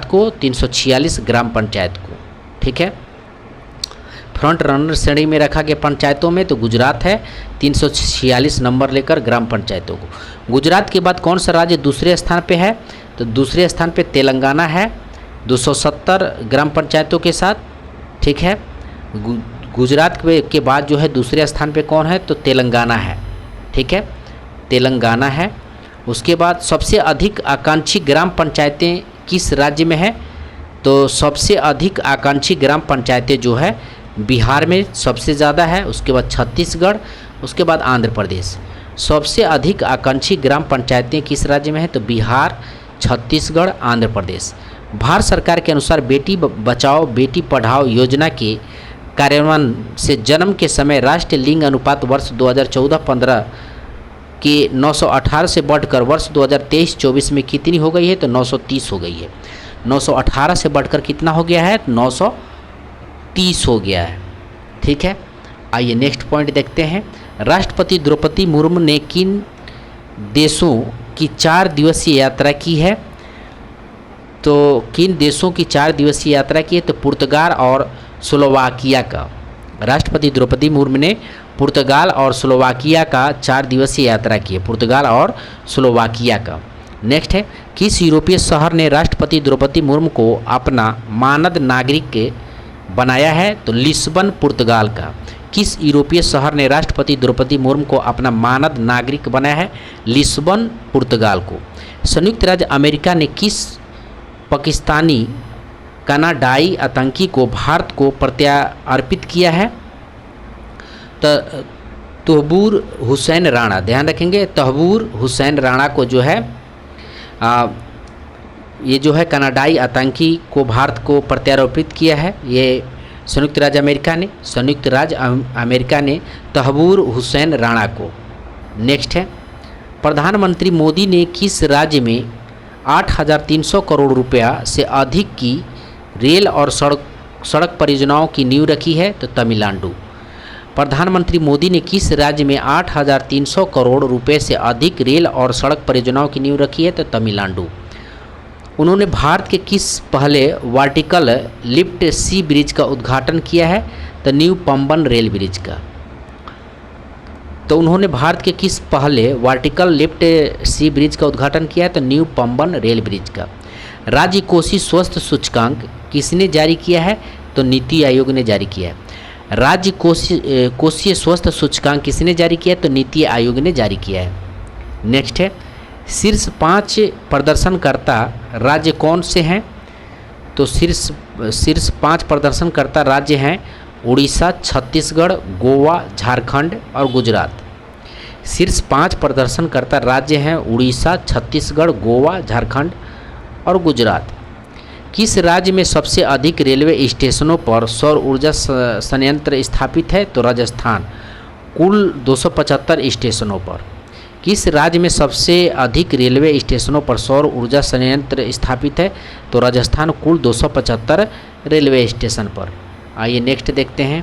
को 346 ग्राम पंचायत को, ठीक है, फ्रंट रनर श्रेणी में रखा गया पंचायतों में, तो गुजरात है 346 नंबर लेकर ग्राम पंचायतों को। गुजरात के बाद कौन सा राज्य दूसरे स्थान पे है? तो दूसरे स्थान पे तेलंगाना है 270 ग्राम पंचायतों के साथ, ठीक है। गुजरात के बाद जो है दूसरे स्थान पे कौन है? तो तेलंगाना है, ठीक है, तेलंगाना है। उसके बाद सबसे अधिक आकांक्षी ग्राम पंचायतें किस राज्य में है? तो सबसे अधिक आकांक्षी ग्राम पंचायतें जो है बिहार में सबसे ज़्यादा है, उसके बाद छत्तीसगढ़, उसके बाद आंध्र प्रदेश। सबसे अधिक आकांक्षी ग्राम पंचायतें किस राज्य में है? तो बिहार, छत्तीसगढ़, आंध्र प्रदेश। भारत सरकार के अनुसार बेटी बचाओ बेटी पढ़ाओ योजना के कार्यान्वयन से जन्म के समय राष्ट्रीय लिंग अनुपात वर्ष 2014-15 के 918 से बढ़कर वर्ष 2023-24 में कितनी हो गई है? तो 930 हो गई है। 918 से बढ़कर कितना हो गया है? 930 हो गया है, ठीक है। आइए नेक्स्ट पॉइंट देखते हैं। राष्ट्रपति द्रौपदी मुर्मू ने किन देशों की 4 दिवसीय यात्रा की है? तो किन देशों की 4 दिवसीय यात्रा की है? तो पुर्तगाल और स्लोवाकिया का। राष्ट्रपति द्रौपदी मुर्मू ने पुर्तगाल और स्लोवाकिया का 4 दिवसीय यात्रा की है, पुर्तगाल और स्लोवाकिया का। नेक्स्ट है, किस यूरोपीय शहर ने राष्ट्रपति द्रौपदी मुर्मू को अपना मानद नागरिक बनाया है? तो लिस्बन, पुर्तगाल का। किस यूरोपीय शहर ने राष्ट्रपति द्रौपदी मुर्मू को अपना मानद नागरिक बनाया है? लिस्बन, पुर्तगाल को। संयुक्त राज्य अमेरिका ने किस पाकिस्तानी कनाडाई आतंकी को भारत को प्रत्यार्पित किया है? तो तहबूर हुसैन राणा, ध्यान रखेंगे, तहबूर हुसैन राणा को जो है ये जो है कनाडाई आतंकी को भारत को प्रत्यारोपित किया है, ये संयुक्त राज्य अमेरिका ने तहबूर हुसैन राणा को। नेक्स्ट है, प्रधानमंत्री मोदी ने किस राज्य में 8,300 करोड़ रुपया से अधिक की रेल और सड़क परियोजनाओं की नींव रखी है? तो तमिलनाडु। प्रधानमंत्री मोदी ने किस राज्य में 8,300 करोड़ रुपए से अधिक रेल और सड़क परियोजनाओं की नींव रखी है? तो तमिलनाडु। उन्होंने भारत के किस पहले वर्टिकल लिफ्ट सी ब्रिज का उद्घाटन किया है? तो न्यू पंबन रेल ब्रिज का। तो उन्होंने भारत के किस पहले वर्टिकल लिफ्ट सी ब्रिज का उद्घाटन किया है? तो न्यू पंबन रेल ब्रिज का। राज्य कोषीय स्वास्थ्य सूचकांक किसने जारी किया है? तो नीति आयोग ने जारी किया है। राज्य कोषीय स्वास्थ्य सूचकांक किसने जारी किया है? तो नीति आयोग ने जारी किया है। नेक्स्ट है, शीर्ष 5 प्रदर्शनकर्ता राज्य कौन से हैं? तो शीर्ष 5 प्रदर्शनकर्ता राज्य हैं उड़ीसा, छत्तीसगढ़, गोवा, झारखंड और गुजरात। शीर्ष 5 प्रदर्शनकर्ता राज्य हैं उड़ीसा, छत्तीसगढ़, गोवा, झारखंड और गुजरात। किस राज्य में सबसे अधिक रेलवे स्टेशनों पर सौर ऊर्जा संयंत्र स्थापित है? तो राजस्थान, कुल 275 स्टेशनों पर। किस राज्य में सबसे अधिक रेलवे स्टेशनों पर सौर ऊर्जा संयंत्र स्थापित है? तो राजस्थान, कुल 275 रेलवे स्टेशन पर। आइए नेक्स्ट देखते हैं।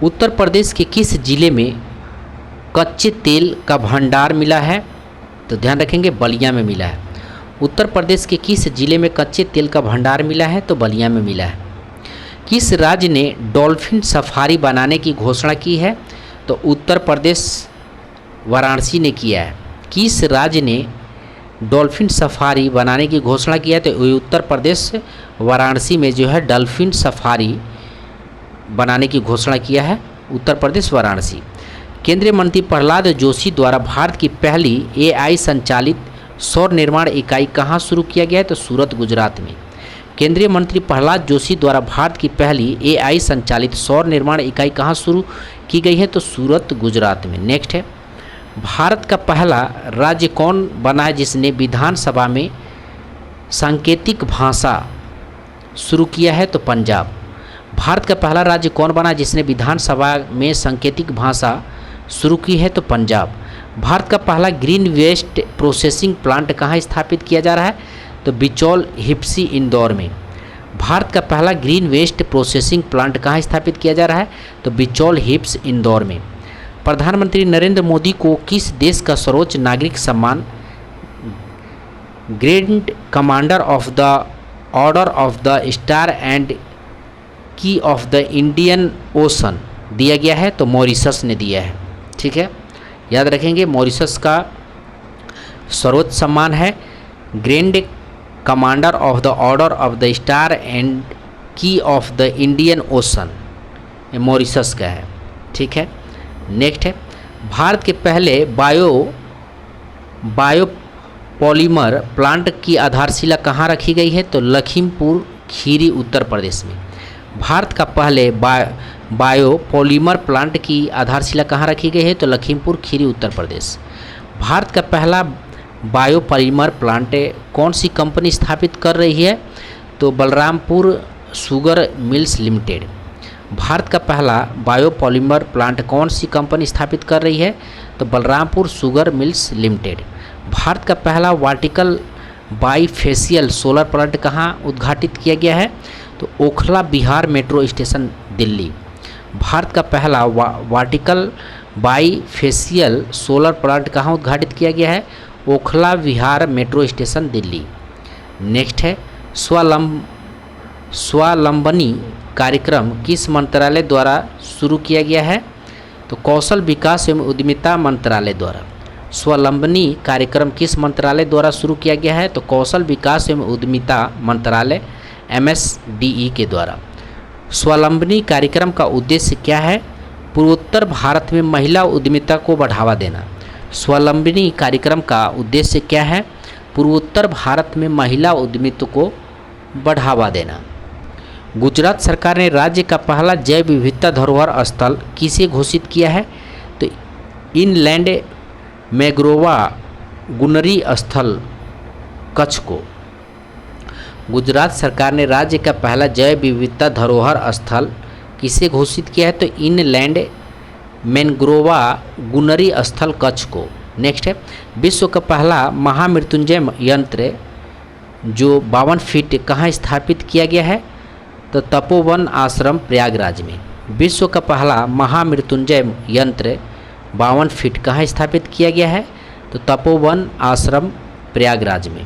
उत्तर प्रदेश के किस जिले में कच्चे तेल का भंडार मिला है? तो ध्यान रखेंगे, बलिया में मिला है। उत्तर प्रदेश के किस जिले में कच्चे तेल का भंडार मिला है? तो बलिया में मिला है। किस राज्य ने डॉल्फिन सफारी बनाने की घोषणा की है? तो उत्तर प्रदेश, वाराणसी ने किया है। किस राज्य ने डॉल्फिन सफारी बनाने की घोषणा किया है? तो उत्तर प्रदेश, वाराणसी में जो है डॉल्फिन सफारी बनाने की घोषणा किया है, उत्तर प्रदेश, वाराणसी। केंद्रीय मंत्री प्रहलाद जोशी द्वारा भारत की पहली AI संचालित सौर निर्माण इकाई कहाँ शुरू किया गया है? तो सूरत, गुजरात में। केंद्रीय मंत्री प्रहलाद जोशी द्वारा भारत की पहली AI संचालित सौर निर्माण इकाई कहाँ शुरू की गई है? तो सूरत, गुजरात में। नेक्स्ट है, भारत का पहला राज्य कौन बना है जिसने विधानसभा में सांकेतिक भाषा शुरू किया है? तो पंजाब। भारत का पहला राज्य कौन बना जिसने विधानसभा में सांकेतिक भाषा शुरू की है? तो पंजाब। भारत का पहला ग्रीन वेस्ट प्रोसेसिंग प्लांट कहाँ स्थापित किया जा रहा है? तो बिचौल हिप्सी, इंदौर में। भारत का पहला ग्रीन वेस्ट प्रोसेसिंग प्लांट कहाँ स्थापित किया जा रहा है? तो बिचौल हिप्स, इंदौर में। प्रधानमंत्री नरेंद्र मोदी को किस देश का सर्वोच्च नागरिक सम्मान grand commander of the order of the star and की ऑफ द इंडियन ओशन दिया गया है? तो मॉरिशस ने दिया है। ठीक है, याद रखेंगे, मॉरिशस का सर्वोच्च सम्मान है grand commander of the order of the star and की ऑफ द इंडियन ओशन, ये मॉरिशस का है। ठीक है, नेक्स्ट है, भारत के पहले बायोपॉलीमर प्लांट की आधारशिला कहाँ रखी गई है? तो लखीमपुर खीरी, उत्तर प्रदेश में। भारत का पहले बायोपॉलीमर प्लांट की आधारशिला कहाँ रखी गई है? तो लखीमपुर खीरी, उत्तर प्रदेश। भारत का पहला बायोपॉलीमर प्लांट कौन सी कंपनी स्थापित कर रही है? तो Balrampur sugar mills limited. Bharat का पहला बायोपॉलीमर प्लांट कौन सी कंपनी स्थापित कर रही है? तो Balrampur sugar mills limited. Bharat का पहला वर्टिकल बाईफेशियल सोलर प्लांट कहाँ उद्घाटित किया गया है? तो ओखला बिहार मेट्रो स्टेशन, दिल्ली। भारत का पहला वर्टिकल बाईफेशियल सोलर प्लांट कहाँ उद्घाटित किया गया है? ओखला विहार मेट्रो स्टेशन, दिल्ली। नेक्स्ट है, स्वावलंबनी कार्यक्रम किस मंत्रालय द्वारा शुरू किया गया है? तो कौशल विकास एवं उद्यमिता मंत्रालय द्वारा। स्वावलंबनी कार्यक्रम किस मंत्रालय द्वारा शुरू किया गया है? तो कौशल विकास एवं उद्यमिता मंत्रालय, MSDE के द्वारा। स्वावलंबनी कार्यक्रम का उद्देश्य क्या है? पूर्वोत्तर भारत में महिला उद्यमिता को बढ़ावा देना। स्वावलंबनी कार्यक्रम का उद्देश्य क्या है? पूर्वोत्तर भारत में महिला उद्यमिता को बढ़ावा देना। गुजरात सरकार ने राज्य का पहला जैव विविधता धरोहर स्थल किसे घोषित किया है? तो इनलैंड मैंग्रोवा गुनरी स्थल, कच्छ को। गुजरात सरकार ने राज्य का पहला जैव विविधता धरोहर स्थल किसे घोषित किया है? तो इनलैंड मैंग्रोवा गुनरी स्थल, कच्छ को। नेक्स्ट है, विश्व का पहला महामृत्युंजय यंत्र जो 52 फीट कहाँ स्थापित किया गया है? तो तपोवन आश्रम प्रयागराज में। विश्व का पहला महामृत्युंजय यंत्र 52 फीट कहाँ स्थापित किया गया है? तो तपोवन आश्रम प्रयागराज में।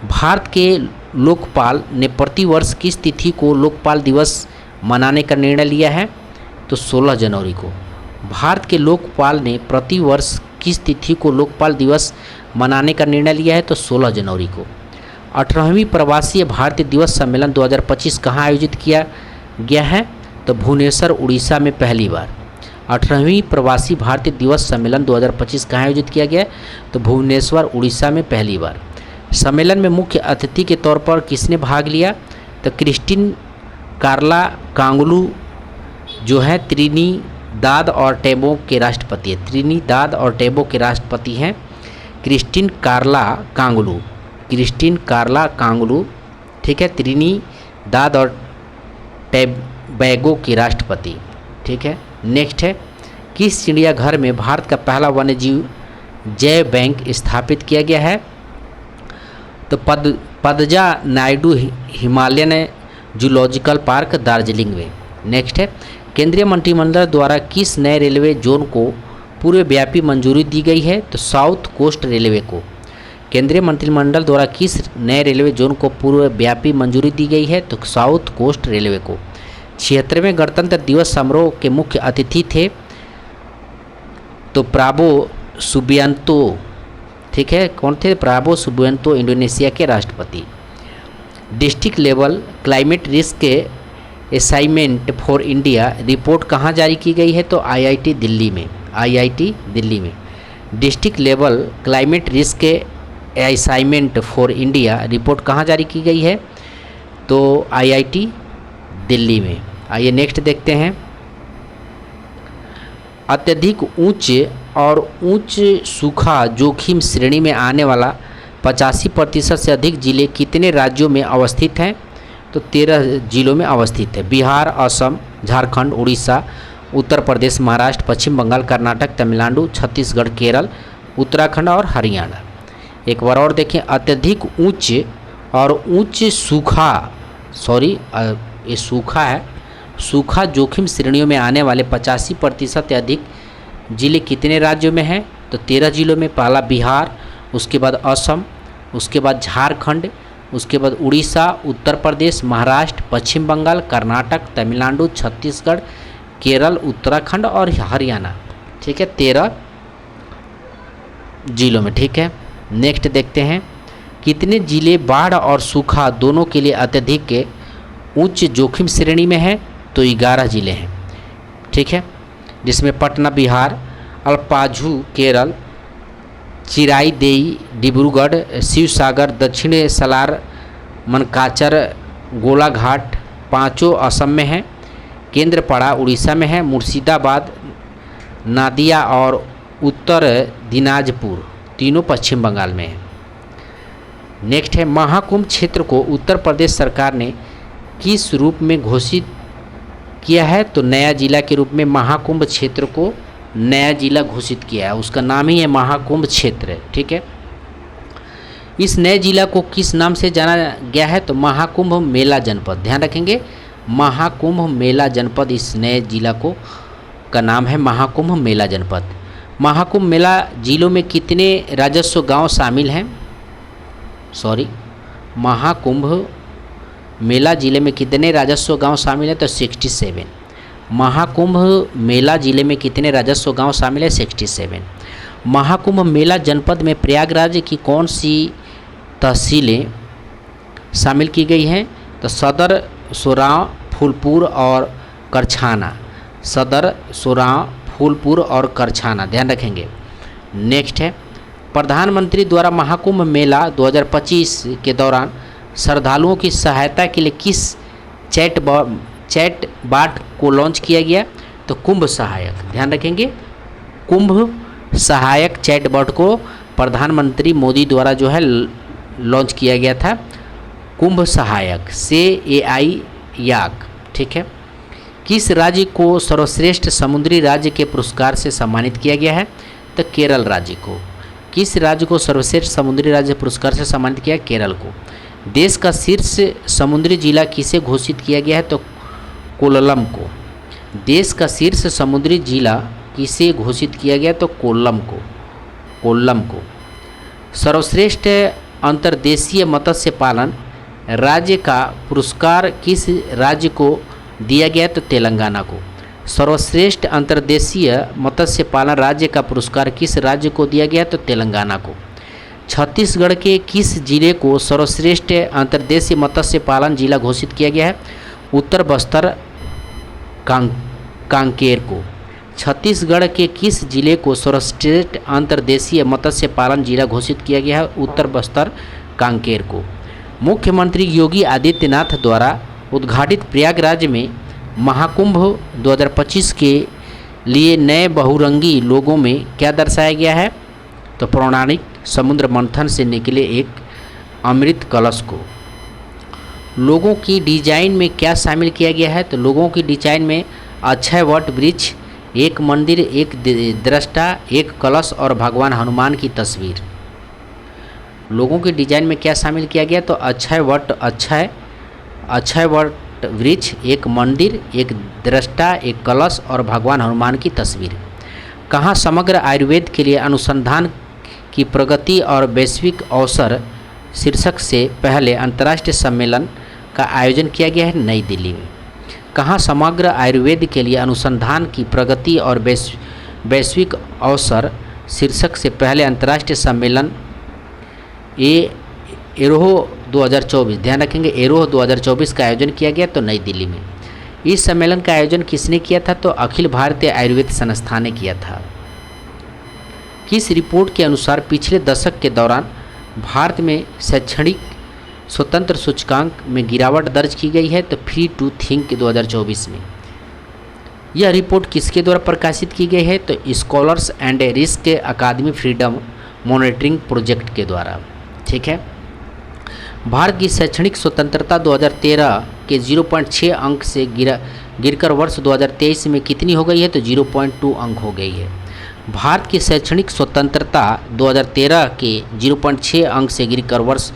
भारत के लोकपाल ने प्रतिवर्ष किस तिथि को लोकपाल दिवस मनाने का निर्णय लिया है? तो 16 जनवरी को। भारत के लोकपाल ने प्रतिवर्ष किस तिथि को लोकपाल दिवस मनाने का निर्णय लिया है? तो 16 जनवरी को। 18वीं प्रवासी भारतीय दिवस सम्मेलन 2025 कहाँ आयोजित किया गया है? तो भुवनेश्वर उड़ीसा में पहली बार। 18वीं प्रवासी भारतीय दिवस सम्मेलन 2025 कहाँ आयोजित किया गया? तो भुवनेश्वर उड़ीसा में पहली बार। सम्मेलन में मुख्य अतिथि के तौर पर किसने भाग लिया? तो क्रिस्टिन कार्ला कांगलू जो है त्रिनिदाद और टोबैगो के राष्ट्रपति है। त्रिनिदाद और टोबैगो के राष्ट्रपति हैं क्रिस्टिन कार्ला कांगलू। क्रिस्टिन कार्ला कांगलू, ठीक है, त्रिनिदाद और टोबैगो के राष्ट्रपति, ठीक है। नेक्स्ट है, किस चिड़ियाघर में भारत का पहला वन्यजीव जैव बैंक स्थापित किया गया है? तो पदजा Naidu Himalayan zoological park Darjeeling में। नेक्स्ट है, केंद्रीय मंत्रिमंडल द्वारा किस नए रेलवे जोन को पूर्वव्यापी मंजूरी दी गई है? तो साउथ कोस्ट रेलवे को। केंद्रीय मंत्रिमंडल द्वारा किस नए रेलवे जोन को पूर्वव्यापी मंजूरी दी गई है? तो साउथ कोस्ट रेलवे को। 76वें गणतंत्र दिवस समारोह के मुख्य अतिथि थे तो प्राबो सुबियांतो, ठीक है, कौन थे? प्राबो सुबियांतो, इंडोनेशिया के राष्ट्रपति। डिस्ट्रिक्ट लेवल क्लाइमेट रिस्क के असाइनमेंट फॉर इंडिया रिपोर्ट कहाँ जारी की गई है? तो आईआईटी दिल्ली में। आईआईटी दिल्ली में। डिस्ट्रिक्ट लेवल क्लाइमेट रिस्क के असाइनमेंट फॉर इंडिया रिपोर्ट कहाँ जारी की गई है? तो आईआईटी दिल्ली में। आइए नेक्स्ट देखते हैं, अत्यधिक उच्च सूखा जोखिम श्रेणी में आने वाला 85% से अधिक जिले कितने राज्यों में अवस्थित हैं? तो 13 जिलों में अवस्थित है। बिहार, असम, झारखंड, उड़ीसा, उत्तर प्रदेश, महाराष्ट्र, पश्चिम बंगाल, कर्नाटक, तमिलनाडु, छत्तीसगढ़, केरल, उत्तराखंड और हरियाणा। एक बार और देखें, अत्यधिक उच्च सूखा, सॉरी ये सूखा है, सूखा जोखिम श्रेणियों में आने वाले 85% से अधिक जिले कितने राज्यों में हैं? तो 13 जिलों में। पहला बिहार, उसके बाद असम, उसके बाद झारखंड, उसके बाद उड़ीसा, उत्तर प्रदेश, महाराष्ट्र, पश्चिम बंगाल, कर्नाटक, तमिलनाडु, छत्तीसगढ़, केरल, उत्तराखंड और हरियाणा, ठीक है, 13 जिलों में, ठीक है। नेक्स्ट देखते हैं, कितने जिले बाढ़ और सूखा दोनों के लिए अत्यधिक उच्च जोखिम श्रेणी में है? तो 11 जिले हैं, ठीक है, जिसमें पटना बिहार, अल्पाझु केरल, चिराईदेई डिब्रूगढ़, शिवसागर, दक्षिण सलार, मनकाचर, गोलाघाट पाँचों असम में हैं, केंद्रपाड़ा उड़ीसा में है, मुर्शिदाबाद, नादिया और उत्तर दिनाजपुर तीनों पश्चिम बंगाल में है। नेक्स्ट है, महाकुंभ क्षेत्र को उत्तर प्रदेश सरकार ने किस रूप में घोषित किया है? तो नया जिला के रूप में महाकुंभ क्षेत्र को नया जिला घोषित किया है, उसका नाम ही है महाकुंभ क्षेत्र, ठीक है। इस नए जिला को किस नाम से जाना गया है? तो महाकुंभ मेला जनपद। ध्यान रखेंगे, महाकुंभ मेला जनपद, इस नए जिला को का नाम है महाकुंभ मेला जनपद। महाकुंभ मेला जिलों में कितने राजस्व गांव शामिल हैं? सॉरी, महाकुंभ मेला जिले में कितने राजस्व गांव शामिल है? तो 67। महाकुंभ मेला जिले में कितने राजस्व गांव शामिल है? 67। महाकुंभ मेला जनपद में प्रयागराज की कौन सी तहसीलें शामिल की गई हैं? तो सदर, सोराव, फूलपुर और करछाना। सदर, सोराव, फूलपुर और करछाना, ध्यान रखेंगे। नेक्स्ट है, प्रधानमंत्री द्वारा महाकुंभ मेला 2025 के दौरान श्रद्धालुओं की सहायता के लिए किस चैट बाट को लॉन्च किया गया? तो कुंभ सहायक। ध्यान रखेंगे, कुंभ सहायक चैट बॉट को प्रधानमंत्री मोदी द्वारा जो है लॉन्च किया गया था, कुंभ सहायक से AI याक, ठीक है। किस राज्य को सर्वश्रेष्ठ समुद्री राज्य के पुरस्कार से सम्मानित किया गया है? तो केरल राज्य को। किस राज्य को सर्वश्रेष्ठ समुद्री राज्य पुरस्कार से सम्मानित किया? केरल को। देश का शीर्ष समुद्री जिला किसे घोषित किया गया है? तो कोल्लम को। देश का शीर्ष समुद्री जिला किसे घोषित किया गया? तो कोल्लम को। सर्वश्रेष्ठ अंतर्देशीय मत्स्य पालन राज्य का पुरस्कार किस राज्य को दिया गया? तो तेलंगाना को। सर्वश्रेष्ठ अंतर्देशीय मत्स्य पालन राज्य का पुरस्कार किस राज्य को दिया गया? तो तेलंगाना को। छत्तीसगढ़ के किस जिले को सर्वश्रेष्ठ अंतर्देशीय मत्स्य पालन जिला घोषित किया गया है? उत्तर बस्तर कांकेर को। छत्तीसगढ़ के किस जिले को सर्वश्रेष्ठ अंतर्देशीय मत्स्य पालन जिला घोषित किया गया है? उत्तर बस्तर कांकेर को। मुख्यमंत्री योगी आदित्यनाथ द्वारा उद्घाटित प्रयागराज में महाकुंभ 2025 के लिए नए बहुरंगी लोगों में क्या दर्शाया गया है? तो पौराणिक समुद्र मंथन से निकले एक अमृत कलश को। लोगों की डिजाइन में क्या शामिल किया गया है? तो लोगों की डिजाइन में अक्षय वट वृक्ष, एक मंदिर, एक दृष्टा, एक कलश और भगवान हनुमान की तस्वीर। लोगों की डिजाइन में क्या शामिल किया गया? तो अक्षय वट वृक्ष, एक मंदिर, एक दृष्टा, एक कलश और भगवान हनुमान की तस्वीर। कहाँ समग्र आयुर्वेद के लिए अनुसंधान की प्रगति और वैश्विक अवसर शीर्षक से पहले अंतर्राष्ट्रीय सम्मेलन का आयोजन किया गया है? नई दिल्ली में। कहाँ समग्र आयुर्वेद के लिए अनुसंधान की प्रगति और वैश्विक अवसर शीर्षक से पहले अंतर्राष्ट्रीय सम्मेलन एरोह 2024, ध्यान रखेंगे, एरोह 2024 का आयोजन किया गया? तो नई दिल्ली में। इस सम्मेलन का आयोजन किसने किया था? तो अखिल भारतीय आयुर्वेद संस्थान ने किया था। किस रिपोर्ट के अनुसार पिछले दशक के दौरान भारत में शैक्षणिक स्वतंत्र सूचकांक में गिरावट दर्ज की गई है? तो फ्री टू थिंक 2024 में। यह रिपोर्ट किसके द्वारा प्रकाशित की गई है? तो scholars and risk academy freedom monitoring project के द्वारा। ठीक है। भारत की शैक्षणिक स्वतंत्रता 2013 के 0.6 अंक से गिरकर वर्ष 2023 में कितनी हो गई है? तो 0.2 अंक हो गई है। भारत की शैक्षणिक स्वतंत्रता 2013 के 0.6 अंक से गिरकर वर्ष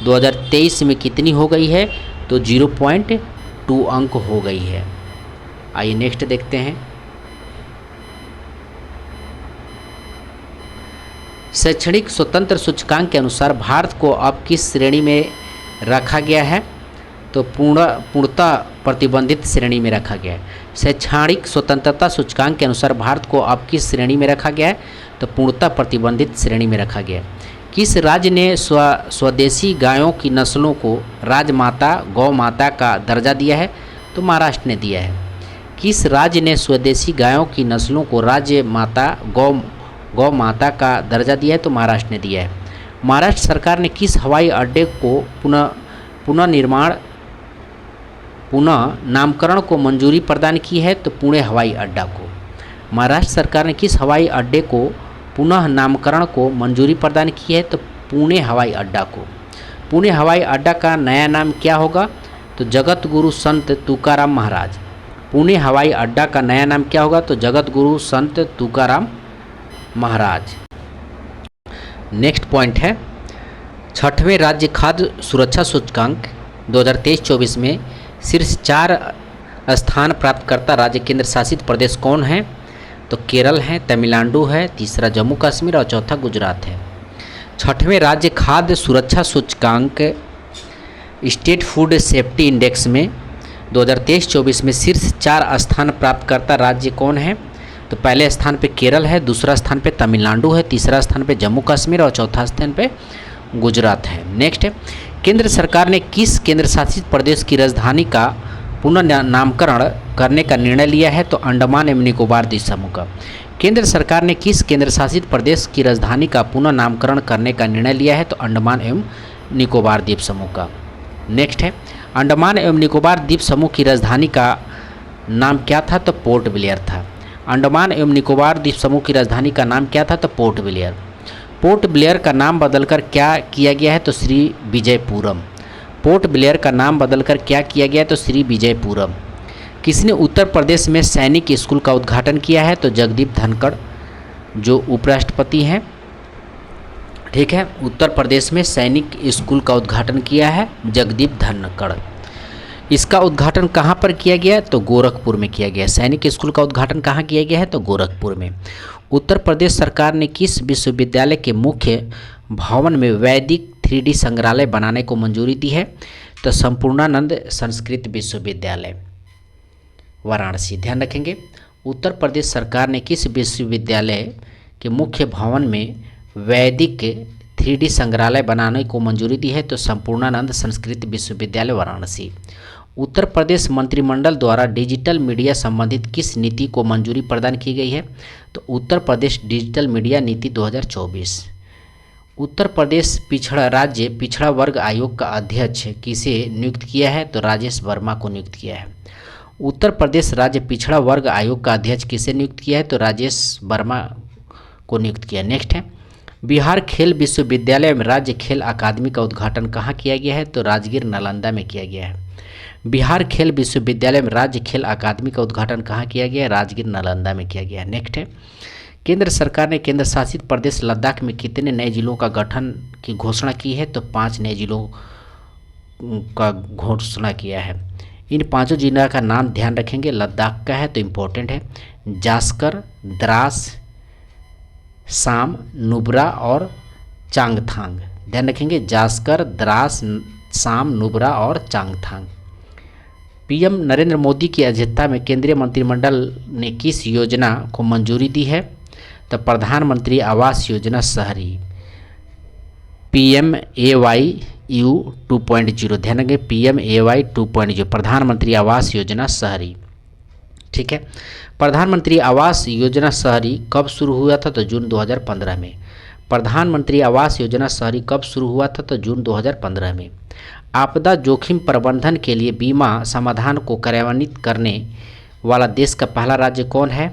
2023 में कितनी हो गई है? तो 0.2 अंक हो गई है। आइए नेक्स्ट देखते हैं। शैक्षणिक स्वतंत्र सूचकांक के अनुसार भारत को अब किस श्रेणी में रखा गया है? तो पूर्णतः प्रतिबंधित श्रेणी में रखा गया है। शैक्षणिक स्वतंत्रता सूचकांक के अनुसार भारत को अब किस श्रेणी में रखा गया है? तो पूर्णतः प्रतिबंधित श्रेणी में रखा गया है। किस राज्य ने स्वदेशी गायों की नस्लों को राजमाता गौ माता का दर्जा दिया है? तो महाराष्ट्र ने दिया है। किस राज्य ने स्वदेशी गायों की नस्लों को राज्य माता गौ माता का दर्जा दिया है? तो महाराष्ट्र ने दिया है। महाराष्ट्र सरकार ने किस हवाई अड्डे को पुनः नामकरण को मंजूरी प्रदान की है? तो पुणे हवाई अड्डा को। महाराष्ट्र सरकार ने किस हवाई अड्डे को पुनः नामकरण को मंजूरी प्रदान की है? तो पुणे हवाई अड्डा को। पुणे हवाई अड्डा का नया नाम क्या होगा? तो जगत गुरु संत तुकाराम महाराज। पुणे हवाई अड्डा का नया नाम क्या होगा? तो जगत गुरु संत तुकाराम महाराज। नेक्स्ट पॉइंट है 6वें राज्य खाद्य सुरक्षा सूचकांक 2023-24 में शीर्ष 4 स्थान प्राप्तकर्ता राज्य केंद्र शासित प्रदेश कौन है? तो केरल है, तमिलनाडु है, तीसरा जम्मू कश्मीर और चौथा गुजरात है। 6वें राज्य खाद्य सुरक्षा सूचकांक स्टेट फूड सेफ्टी इंडेक्स में 2023-24 में शीर्ष 4 स्थान प्राप्तकर्ता राज्य कौन है? तो पहले स्थान पे केरल है, दूसरा स्थान पे तमिलनाडु है, तीसरा स्थान पे जम्मू कश्मीर और चौथा स्थान पे गुजरात है। नेक्स्ट है केंद्र सरकार ने किस केंद्र शासित प्रदेश की राजधानी का पुनः नामकरण करने का निर्णय लिया है? तो अंडमान एवं निकोबार द्वीप समूह का। केंद्र सरकार ने किस केंद्र शासित प्रदेश की राजधानी का पुनः नामकरण करने का निर्णय लिया है? तो अंडमान एवं निकोबार द्वीप समूह का। नेक्स्ट है अंडमान एवं निकोबार द्वीप समूह की राजधानी का नाम क्या था? तो पोर्ट ब्लेयर था। अंडमान एवं निकोबार द्वीप समूह की राजधानी का नाम क्या था? तो पोर्ट ब्लेयर। पोर्ट ब्लेयर का नाम बदलकर क्या किया गया है? तो श्री विजयपुरम। पोर्ट ब्लेयर का नाम बदलकर क्या किया गया है? तो श्री विजयपुरम। किसने उत्तर प्रदेश में सैनिक स्कूल का उद्घाटन किया है? तो जगदीप धनखड़ जो उपराष्ट्रपति हैं। ठीक है। उत्तर प्रदेश में सैनिक स्कूल का उद्घाटन किया है जगदीप धनखड़। इसका उद्घाटन कहाँ पर किया गया है? तो गोरखपुर में किया गया है। सैनिक स्कूल का उद्घाटन कहाँ किया गया है? तो गोरखपुर में। उत्तर प्रदेश सरकार ने किस विश्वविद्यालय के मुख्य भवन में वैदिक 3D संग्रहालय बनाने को मंजूरी दी है? तो संपूर्णानंद संस्कृत विश्वविद्यालय, वाराणसी। ध्यान रखेंगे, उत्तर प्रदेश सरकार ने किस विश्वविद्यालय के मुख्य भवन में वैदिक 3D संग्रहालय बनाने को मंजूरी दी है? तो संपूर्णानंद संस्कृत विश्वविद्यालय, वाराणसी। उत्तर प्रदेश मंत्रिमंडल द्वारा डिजिटल मीडिया संबंधित किस नीति को मंजूरी प्रदान की गई है? तो उत्तर प्रदेश डिजिटल मीडिया नीति 2024। उत्तर प्रदेश पिछड़ा वर्ग आयोग का अध्यक्ष किसे नियुक्त किया है? तो राजेश वर्मा को नियुक्त किया है। उत्तर प्रदेश राज्य पिछड़ा वर्ग आयोग का अध्यक्ष किसे नियुक्त किया है? तो राजेश वर्मा को नियुक्त किया। नेक्स्ट है, बिहार खेल विश्वविद्यालय में राज्य खेल अकादमी का उद्घाटन कहाँ किया गया है? तो राजगीर नालंदा में किया गया है। बिहार खेल विश्वविद्यालय में राज्य खेल अकादमी का उद्घाटन कहाँ किया गया है? राजगीर नालंदा में किया गया है। नेक्स्ट है, केंद्र सरकार ने केंद्र शासित प्रदेश लद्दाख में कितने नए जिलों का गठन की घोषणा की है? तो 5 नए जिलों का घोषणा किया है। इन 5 जिलों का नाम ध्यान रखेंगे, लद्दाख का है तो इम्पोर्टेंट है, जास्कर, द्रास, साम, नुब्रा और चांगथांग। ध्यान रखेंगे, जास्कर, द्रास, साम, नुब्रा और चांगथांग। पीएम नरेंद्र मोदी की अध्यक्षता में केंद्रीय मंत्रिमंडल ने किस योजना को मंजूरी दी है? तो प्रधानमंत्री आवास योजना शहरी, PMAYU 2.0। ध्यान रखेंगे, PMAY 2.0 प्रधानमंत्री आवास योजना शहरी। ठीक है, प्रधानमंत्री आवास योजना शहरी कब शुरू हुआ था? तो जून 2015 में। प्रधानमंत्री आवास योजना शहरी कब शुरू हुआ था? तो जून 2015 में। आपदा जोखिम प्रबंधन के लिए बीमा समाधान को कार्यान्वित करने वाला देश का पहला राज्य कौन है?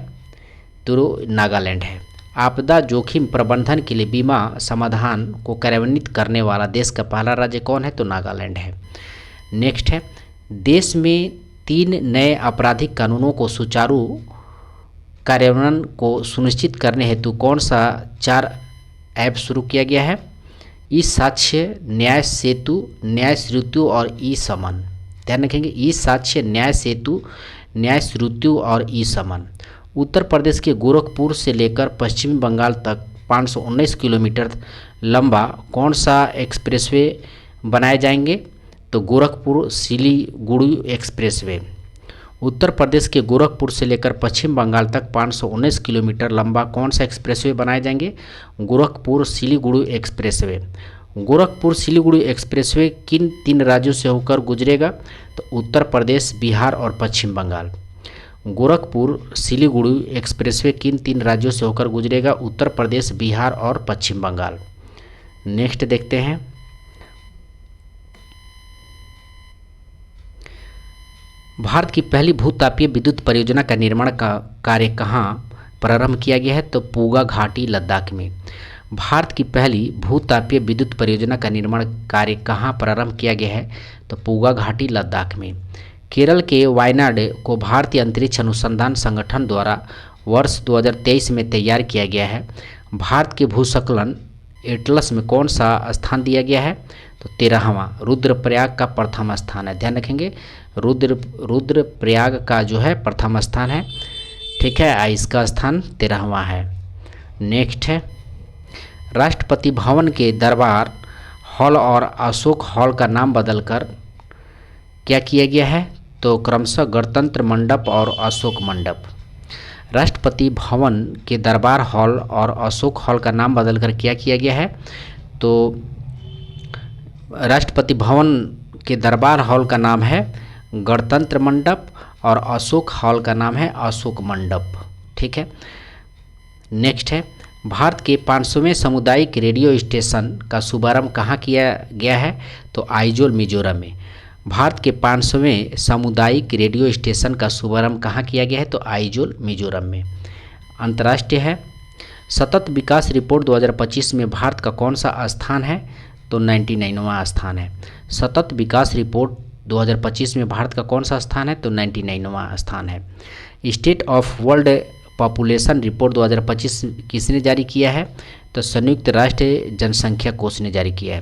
तो नागालैंड है। आपदा जोखिम प्रबंधन के लिए बीमा समाधान को कार्यान्वित करने वाला देश का पहला राज्य कौन है? तो नागालैंड है। नेक्स्ट है, देश में 3 नए आपराधिक कानूनों को सुचारू कार्यान्वयन को सुनिश्चित करने हेतु कौन सा 4 ऐप शुरू किया गया है? ई साक्ष्य, न्याय सेतु, न्याय श्रुत्यु और ई समन। ध्यान रखेंगे, ई साक्ष्य, न्याय सेतु, न्याय श्रुत्यु और ई समन। उत्तर प्रदेश के गोरखपुर से लेकर पश्चिमी बंगाल तक 519 किलोमीटर लंबा कौन सा एक्सप्रेसवे बनाए जाएंगे? तो गोरखपुर सिलीगुड़ी एक्सप्रेसवे। उत्तर प्रदेश के गोरखपुर से लेकर पश्चिम बंगाल तक 519 किलोमीटर लंबा कौन सा एक्सप्रेसवे बनाए जाएंगे? गोरखपुर सिलीगुड़ी एक्सप्रेसवे। गोरखपुर सिलीगुड़ी एक्सप्रेसवे किन 3 राज्यों से होकर गुजरेगा? तो उत्तर प्रदेश, बिहार और पश्चिम बंगाल। गोरखपुर सिलीगुड़ी एक्सप्रेसवे किन 3 राज्यों से होकर गुजरेगा? उत्तर प्रदेश, बिहार और पश्चिम बंगाल। नेक्स्ट देखते हैं, भारत की पहली भूतापीय विद्युत परियोजना का निर्माण का कार्य कहाँ प्रारंभ किया गया है? तो पूगा घाटी, लद्दाख में। भारत की पहली भूतापीय विद्युत परियोजना का निर्माण कार्य कहाँ प्रारंभ किया गया है? तो पूगा घाटी, लद्दाख में। केरल के वायनाड को भारतीय अंतरिक्ष अनुसंधान संगठन द्वारा वर्ष 2023 में तैयार किया गया है। भारत के भूस्खलन एटलस में कौन सा स्थान दिया गया है? तो 13वां। रुद्रप्रयाग का प्रथम स्थान है। ध्यान रखेंगे, रुद्रप्रयाग का जो है प्रथम स्थान है। ठीक है, इसका स्थान 13वां है। नेक्स्ट है, राष्ट्रपति भवन के दरबार हॉल और अशोक हॉल का नाम बदलकर क्या किया गया है? तो क्रमशः गणतंत्र मंडप और अशोक मंडप। राष्ट्रपति भवन के दरबार हॉल और अशोक हॉल का नाम बदलकर क्या किया गया है? तो राष्ट्रपति भवन के दरबार हॉल का नाम है गणतंत्र मंडप और अशोक हॉल का नाम है अशोक मंडप। ठीक है, नेक्स्ट है, भारत के 500वें सामुदायिक रेडियो स्टेशन का शुभारंभ कहाँ किया गया है? तो आइजोल, मिजोरम में। भारत के 500वें सामुदायिक रेडियो स्टेशन का शुभारंभ कहाँ किया गया है? तो आइजोल, मिजोरम में। अंतर्राष्ट्रीय है, सतत विकास रिपोर्ट 2025 में भारत का कौन सा स्थान है? तो 99वां स्थान है। सतत विकास रिपोर्ट 2025 में भारत का कौन सा स्थान है? तो 99वां स्थान है। State of world population report 2025 किसने जारी किया है? तो संयुक्त राष्ट्र जनसंख्या कोष ने जारी किया है।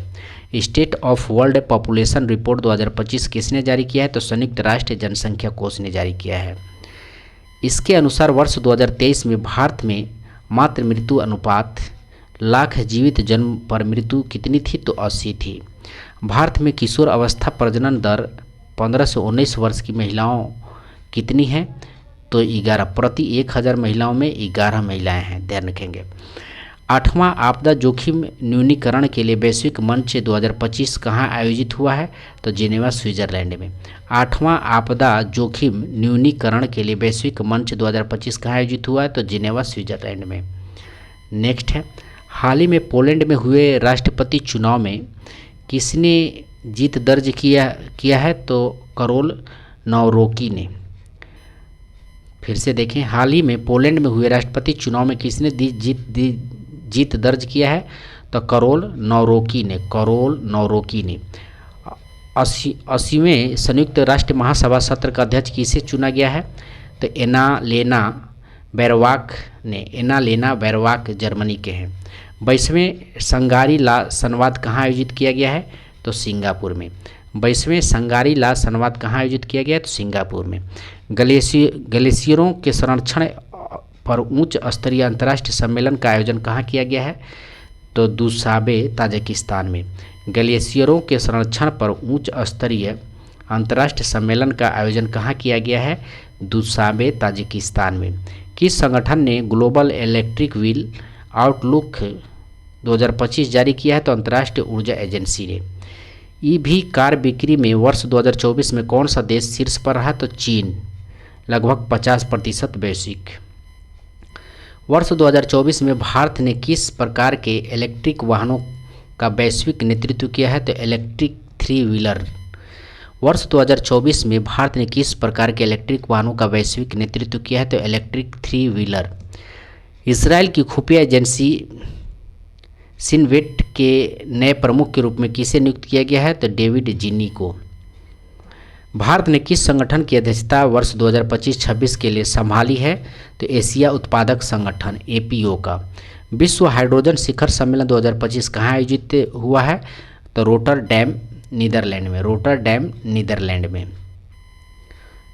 State of world population report 2025 किसने जारी किया है? तो संयुक्त राष्ट्र जनसंख्या कोष ने जारी किया है। इसके अनुसार वर्ष 2023 में भारत में मातृ मृत्यु अनुपात लाख जीवित जन्म पर मृत्यु कितनी थी? तो 80 थी। भारत में किशोर अवस्था प्रजनन दर 15 से 19 वर्ष की महिलाओं कितनी है? तो 11, प्रति 1000 महिलाओं में 11 महिलाएं हैं, ध्यान रखेंगे। 8वां आपदा जोखिम न्यूनीकरण के लिए वैश्विक मंच 2025 कहाँ आयोजित हुआ है? तो जिनेवा स्विट्जरलैंड में। 8वां आपदा जोखिम न्यूनीकरण के लिए वैश्विक मंच 2025 कहाँ आयोजित हुआ है? तो जिनेवा स्विट्जरलैंड में। नेक्स्ट है, हाल ही में पोलैंड में हुए राष्ट्रपति चुनाव में किसने जीत दर्ज किया है? तो करोल नौरोकी ने। फिर से देखें, हाल ही में पोलैंड में हुए राष्ट्रपति चुनाव में किसने जीत दर्ज किया है? तो करोल नौरोकी ने। 80वें संयुक्त राष्ट्र महासभा सत्र का अध्यक्ष किसे चुना गया है? तो एनालेना बैरवाक जर्मनी के हैं। 22वें संगारी ला संवाद कहाँ आयोजित किया गया है? तो सिंगापुर में। 22वें संगारी ला संवाद कहाँ आयोजित किया गया है? तो सिंगापुर में। ग्लेशियरों के संरक्षण पर उच्च स्तरीय अंतर्राष्ट्रीय सम्मेलन का आयोजन कहाँ किया गया है? तो दुशाबे ताजिकिस्तान में। ग्लेशियरों के संरक्षण पर उच्च स्तरीय अंतर्राष्ट्रीय सम्मेलन का आयोजन कहाँ किया गया है? दुशाबे ताजिकिस्तान में। किस संगठन ने ग्लोबल इलेक्ट्रिक व्हील आउटलुक 2025 जारी किया है? तो अंतर्राष्ट्रीय ऊर्जा एजेंसी ने। ईवी कार बिक्री में वर्ष 2024 में कौन सा देश शीर्ष पर रहा? तो चीन, लगभग 50% वैश्विक। वर्ष 2024 में भारत ने किस प्रकार के इलेक्ट्रिक वाहनों का वैश्विक नेतृत्व किया है? तो इलेक्ट्रिक 3 व्हीलर। वर्ष 2024 में भारत ने किस प्रकार के इलेक्ट्रिक वाहनों का वैश्विक नेतृत्व किया है? तो इलेक्ट्रिक 3 व्हीलर। इसराइल की खुफिया एजेंसी सिनवेट के नए प्रमुख के रूप में किसे नियुक्त किया गया है? तो डेविड जिनी को। भारत ने किस संगठन की अध्यक्षता वर्ष 2025-26 के लिए संभाली है? तो एशिया उत्पादक संगठन APO का। विश्व हाइड्रोजन शिखर सम्मेलन 2025 कहाँ आयोजित हुआ है? तो रोटरडैम नीदरलैंड में।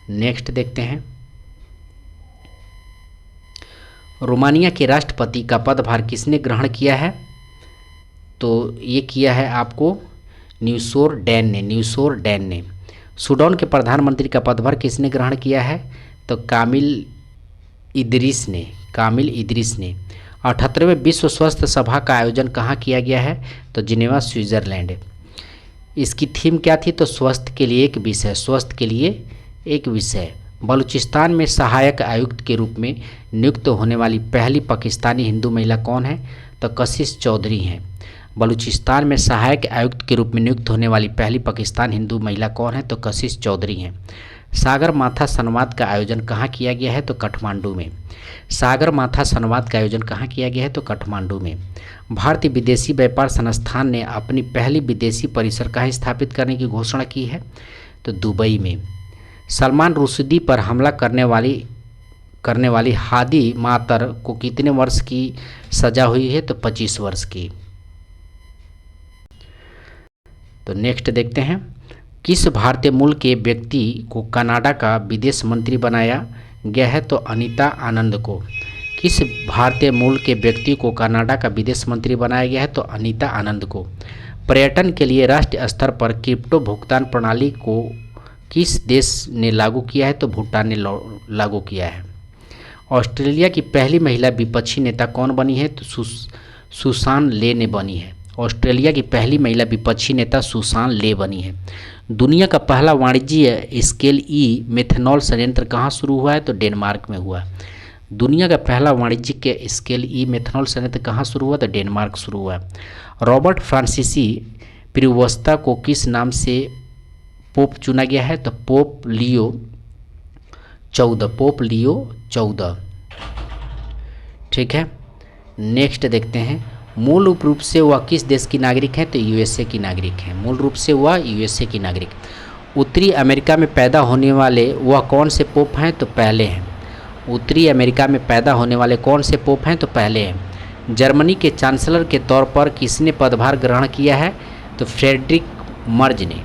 नेक्स्ट देखते हैं, रोमानिया के राष्ट्रपति का पदभार किसने ग्रहण किया है? तो ये किया है आपको न्यूसोर डैन ने। सूडान के प्रधानमंत्री का पदभार किसने ग्रहण किया है? तो कामिल इदरीस ने। 78वें विश्व स्वास्थ्य सभा का आयोजन कहाँ किया गया है? तो जिनेवा स्विट्जरलैंड। इसकी थीम क्या थी? तो स्वास्थ्य के लिए एक विषय। बलूचिस्तान में सहायक आयुक्त के रूप में नियुक्त होने वाली पहली पाकिस्तानी हिंदू महिला कौन है? तो कशिश चौधरी हैं। बलूचिस्तान में सहायक आयुक्त के रूप में नियुक्त होने वाली पहली पाकिस्तान हिंदू महिला कौन है? तो कशिश चौधरी हैं। सागर माथा संवाद का आयोजन कहाँ किया गया है? तो काठमांडू में। काठमांडू में। भारतीय विदेशी व्यापार संस्थान ने अपनी पहली विदेशी परिसर कहाँ स्थापित करने की घोषणा की है? तो दुबई में। सलमान रुश्दी पर हमला करने वाली हादी मातर को कितने वर्ष की सजा हुई है? तो 25 वर्ष की। तो नेक्स्ट देखते हैं, किस भारतीय मूल के व्यक्ति को कनाडा का विदेश मंत्री बनाया गया है? तो अनीता आनंद को। किस भारतीय मूल के व्यक्ति को कनाडा का विदेश मंत्री बनाया गया है? तो अनीता आनंद को। पर्यटन के लिए राष्ट्रीय स्तर पर क्रिप्टो भुगतान प्रणाली को किस देश ने लागू किया है? तो भूटान ने लागू किया है। ऑस्ट्रेलिया की पहली महिला विपक्षी नेता कौन बनी है? तो सुसान ले ने बनी है। ऑस्ट्रेलिया की पहली महिला विपक्षी नेता सुसान ले बनी है। दुनिया का पहला वाणिज्यिक स्केल ई मेथनॉल संयंत्र कहाँ शुरू हुआ है? तो डेनमार्क में हुआ। दुनिया का पहला वाणिज्यिक स्केल ई मेथनॉल संयंत्र कहाँ शुरू हुआ? तो डेनमार्क शुरू हुआ। रॉबर्ट फ्रांसीसी प्रीवोस्ता को किस नाम से पोप चुना गया है? तो पोप लियो 14। ठीक है, नेक्स्ट देखते हैं, मूल रूप से वह किस देश की नागरिक है? तो USA की नागरिक है। मूल रूप से वह USA की नागरिक। उत्तरी अमेरिका में पैदा होने वाले वह कौन से पोप हैं? तो पहले हैं। उत्तरी अमेरिका में पैदा होने वाले कौन से पोप हैं? तो पहले हैं। जर्मनी के चांसलर के तौर पर किसने पदभार ग्रहण किया है? तो फ्रेडरिक मर्ज ने।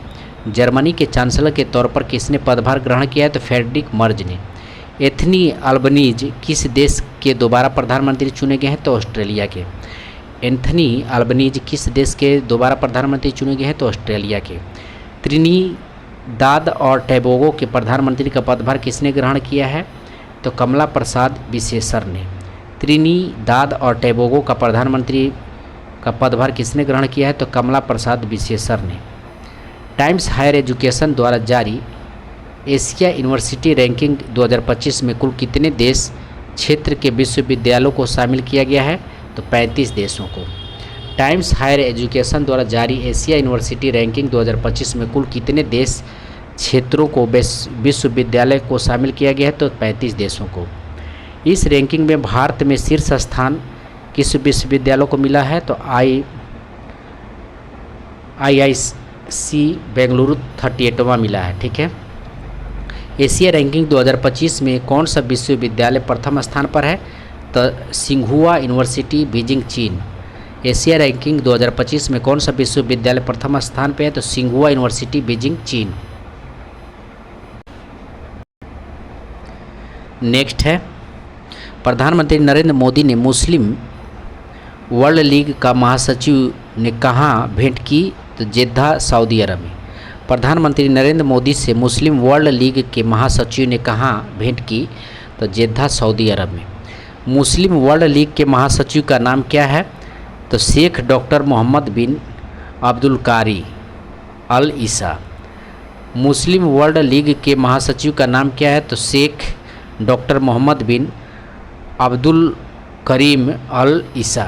जर्मनी के चांसलर के तौर पर किसने पदभार ग्रहण किया है? तो फ्रेडरिक मर्ज ने। एंथनी अल्बनीज किस देश के दोबारा प्रधानमंत्री चुने गए हैं? तो ऑस्ट्रेलिया के। एंथनी अल्बनीज किस देश के दोबारा प्रधानमंत्री चुने गए हैं? तो ऑस्ट्रेलिया के। त्रिनिदाद और टोबैगो के प्रधानमंत्री का पदभार किसने ग्रहण किया है? तो कमला प्रसाद विशेषर ने। त्रिनिदाद और टोबैगो का प्रधानमंत्री का पदभार किसने ग्रहण किया है? तो कमला प्रसाद विशेषर ने। टाइम्स हायर एजुकेशन द्वारा जारी एशिया यूनिवर्सिटी रैंकिंग 2025 में कुल कितने देश क्षेत्र के विश्वविद्यालयों को शामिल किया गया है? तो 35 देशों को। टाइम्स हायर एजुकेशन द्वारा जारी एशिया यूनिवर्सिटी रैंकिंग 2025 में कुल कितने देश क्षेत्रों को विश्वविद्यालय को शामिल किया गया है? तो 35 देशों को। इस रैंकिंग में भारत में शीर्ष स्थान किस विश्वविद्यालय को मिला है? तो IISc बेंगलुरु 38वां मिला है। ठीक है। एशिया रैंकिंग 2025 में कौन सा विश्वविद्यालय प्रथम स्थान पर है? तो सिंघुआ यूनिवर्सिटी बीजिंग चीन। एशिया रैंकिंग 2025 में कौन सा विश्वविद्यालय प्रथम स्थान पर है? तो सिंघुआ यूनिवर्सिटी बीजिंग चीन। नेक्स्ट है, प्रधानमंत्री नरेंद्र मोदी ने मुस्लिम वर्ल्ड लीग का महासचिव ने कहाँ भेंट की? तो जेद्दा सऊदी अरब में। प्रधानमंत्री नरेंद्र मोदी से मुस्लिम वर्ल्ड लीग के महासचिव ने कहाँ भेंट की? तो जेद्दा सऊदी अरब में। मुस्लिम वर्ल्ड लीग के महासचिव का नाम क्या है? तो शेख डॉक्टर मोहम्मद बिन अब्दुल कारी अल ईसा। मुस्लिम वर्ल्ड लीग के महासचिव का नाम क्या है? तो शेख डॉक्टर मोहम्मद बिन अब्दुल करीम अल ईसा।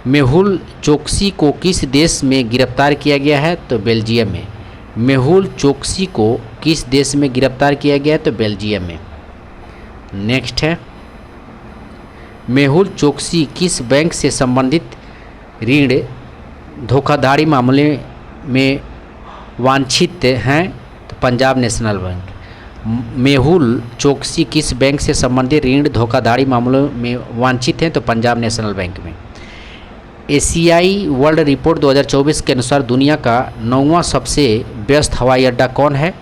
मेहुल चोकसी को किस देश में गिरफ्तार किया गया है? तो बेल्जियम में। मेहुल चोकसी को किस देश में गिरफ्तार किया गया है? तो बेल्जियम में। नेक्स्ट है, मेहुल चोकसी किस बैंक से संबंधित ऋण धोखाधड़ी मामले में वांछित हैं? तो पंजाब नेशनल बैंक। मेहुल चोकसी किस बैंक से संबंधित ऋण धोखाधड़ी मामलों में वांछित हैं? तो पंजाब नेशनल बैंक में। एशियाई वर्ल्ड रिपोर्ट 2024 के अनुसार दुनिया का 9वां सबसे व्यस्त हवाई अड्डा कौन है?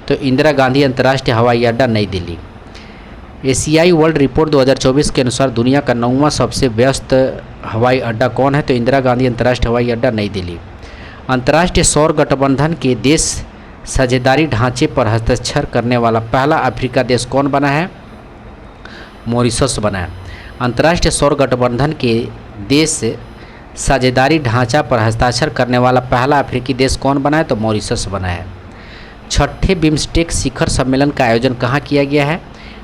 तो इंदिरा गांधी अंतर्राष्ट्रीय हवाई अड्डा नई दिल्ली। एशियाई वर्ल्ड रिपोर्ट 2024 के अनुसार दुनिया का 9वां सबसे व्यस्त हवाई अड्डा कौन है? तो इंदिरा गांधी अंतर्राष्ट्रीय हवाई अड्डा नई दिल्ली। अंतर्राष्ट्रीय सौर गठबंधन के देश साझेदारी ढांचे पर हस्ताक्षर करने वाला पहला अफ्रीका देश कौन बना है? मॉरिशस बना है। अंतर्राष्ट्रीय सौर गठबंधन के देश साझेदारी ढांचा पर हस्ताक्षर करने वाला पहला अफ्रीकी देश कौन बना है? तो मॉरिशस बना है। छठे बिम्स्टेक शिखर सम्मेलन का आयोजन कहाँ किया गया है?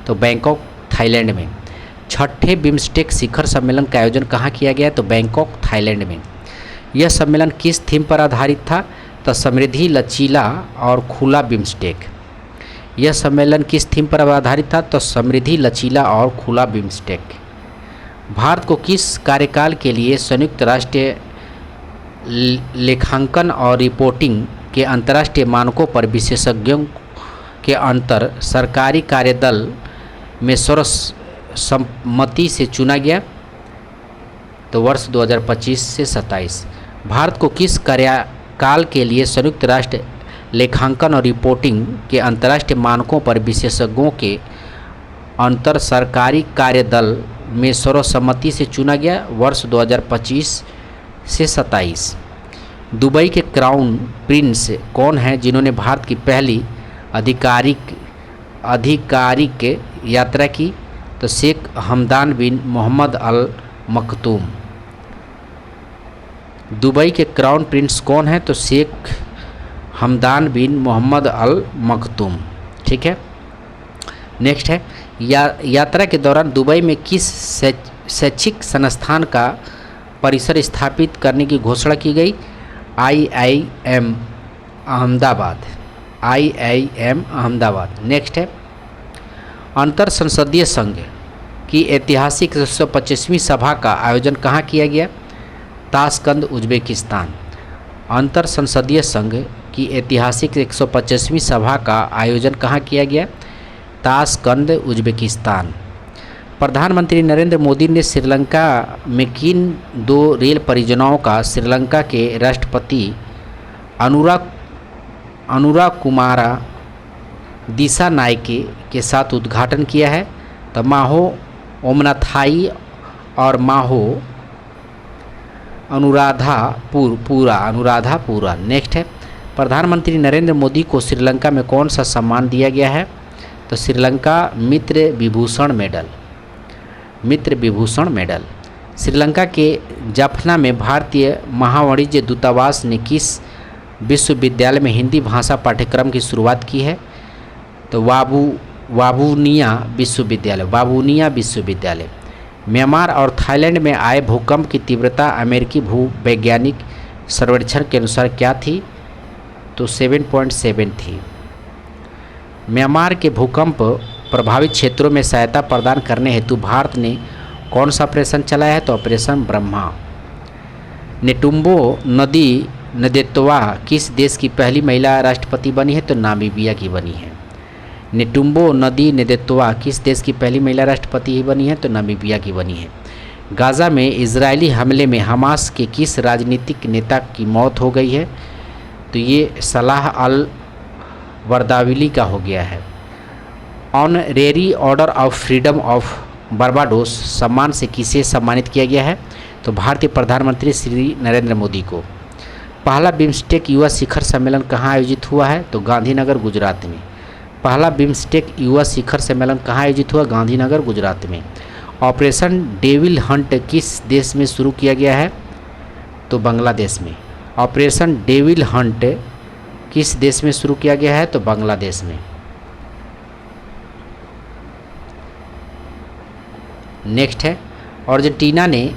तो बैंकॉक थाईलैंड में। छठे बिम्स्टेक शिखर सम्मेलन का आयोजन कहाँ किया गया है? तो बैंकॉक थाईलैंड में। यह सम्मेलन किस थीम पर आधारित था? तो समृद्धि, लचीला और खुला बिम्स्टेक। यह सम्मेलन किस थीम पर आधारित था? तो समृद्धि, लचीला और खुला बिम्स्टेक। भारत को किस कार्यकाल के लिए संयुक्त राष्ट्र लेखांकन और रिपोर्टिंग के अंतर्राष्ट्रीय मानकों पर विशेषज्ञों के अंतर सरकारी कार्यदल में सर्वसम्मति से चुना गया? तो वर्ष 2025 से 27। भारत को किस कार्यकाल के लिए संयुक्त राष्ट्र लेखांकन और रिपोर्टिंग के अंतर्राष्ट्रीय मानकों पर विशेषज्ञों के अंतर सरकारी कार्यदल में सर्वसम्मति से चुना गया? वर्ष 2025 से 27। दुबई के क्राउन प्रिंस कौन हैं जिन्होंने भारत की पहली आधिकारिक यात्रा की? तो शेख हमदान बिन मोहम्मद अल मखदूम। दुबई के क्राउन प्रिंस कौन है? तो शेख हमदान बिन मोहम्मद अल मखदूम। ठीक है। नेक्स्ट है, यात्रा के दौरान दुबई में किस शैक्षिक संस्थान का परिसर स्थापित करने की घोषणा की गई? IIM Ahmedabad. IIM Ahmedabad. Next है, अंतर संसदीय संघ की ऐतिहासिक 125वीं सभा का आयोजन कहाँ किया गया? Tashkent, Uzbekistan. अंतर संसदीय संघ की ऐतिहासिक 125वीं सभा का आयोजन कहाँ किया गया? Tashkent, Uzbekistan. प्रधानमंत्री नरेंद्र मोदी ने श्रीलंका में किन 2 रेल परियोजनाओं का श्रीलंका के राष्ट्रपति अनुरा कुमारा दिसानायके के साथ उद्घाटन किया है? तो माहो ओमनाथाई और माहो अनुराधापुरा। नेक्स्ट है, प्रधानमंत्री नरेंद्र मोदी को श्रीलंका में कौन सा सम्मान दिया गया है? तो श्रीलंका मित्र विभूषण मेडल। श्रीलंका के जाफना में भारतीय महावाणिज्य दूतावास ने किस विश्वविद्यालय में हिंदी भाषा पाठ्यक्रम की शुरुआत की है? तो वाबूनिया विश्वविद्यालय। म्यांमार और थाईलैंड में आए भूकंप की तीव्रता अमेरिकी भूवैज्ञानिक सर्वेक्षण के अनुसार क्या थी? तो 7.7 थी। म्यांमार के भूकंप प्रभावित क्षेत्रों में सहायता प्रदान करने हेतु भारत ने कौन सा ऑपरेशन चलाया है? तो ऑपरेशन ब्रह्मा। नेटुम्बो नदी नदेतवा किस देश की पहली महिला राष्ट्रपति बनी है? तो नामीबिया की बनी है। नेटुम्बो नदी नदेतवा किस देश की पहली महिला राष्ट्रपति बनी है? तो नामीबिया की बनी है। गाज़ा में इजरायली हमले में हमास के किस राजनीतिक नेता की मौत हो गई है? तो ये सलाह अल वर्दाविली का हो गया है। Honorary order of freedom of Barbados सम्मान से किसे सम्मानित किया गया है? तो भारतीय प्रधानमंत्री श्री नरेंद्र मोदी को। पहला बिम्स्टेक युवा शिखर सम्मेलन कहाँ आयोजित हुआ है? तो गांधीनगर गुजरात में। पहला बिम्स्टेक युवा शिखर सम्मेलन कहाँ आयोजित हुआ? गांधीनगर गुजरात में। ऑपरेशन डेविल हंट किस देश में शुरू किया गया है? तो बांग्लादेश में। ऑपरेशन डेविल हंट किस देश में शुरू किया गया है? तो बांग्लादेश में। नेक्स्ट है, अर्जेंटीना ने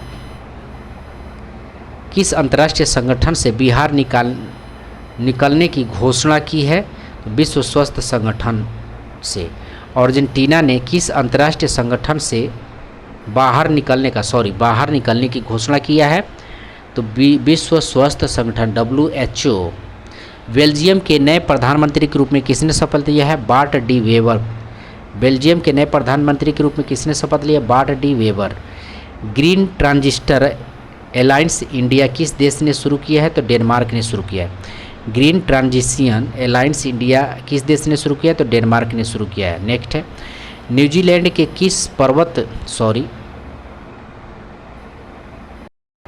किस अंतर्राष्ट्रीय संगठन से बिहार निकलने की घोषणा की है? विश्व स्वास्थ्य संगठन से। अर्जेंटीना ने किस अंतर्राष्ट्रीय संगठन से बाहर निकलने की घोषणा किया है? तो विश्व स्वास्थ्य संगठन WHO। बेल्जियम के नए प्रधानमंत्री के रूप में किसने शपथ लिया है? BART D weber. बेल्जियम के नए प्रधानमंत्री के रूप में किसने शपथ लिया? BART D weber. Green transistor alliance India किस देश ने शुरू किया है? तो डेनमार्क ने शुरू किया है। ग्रीन ट्रांजिशन अलायंस इंडिया किस देश ने शुरू किया है? तो डेनमार्क ने शुरू किया है। नेक्स्ट है, न्यूजीलैंड के किस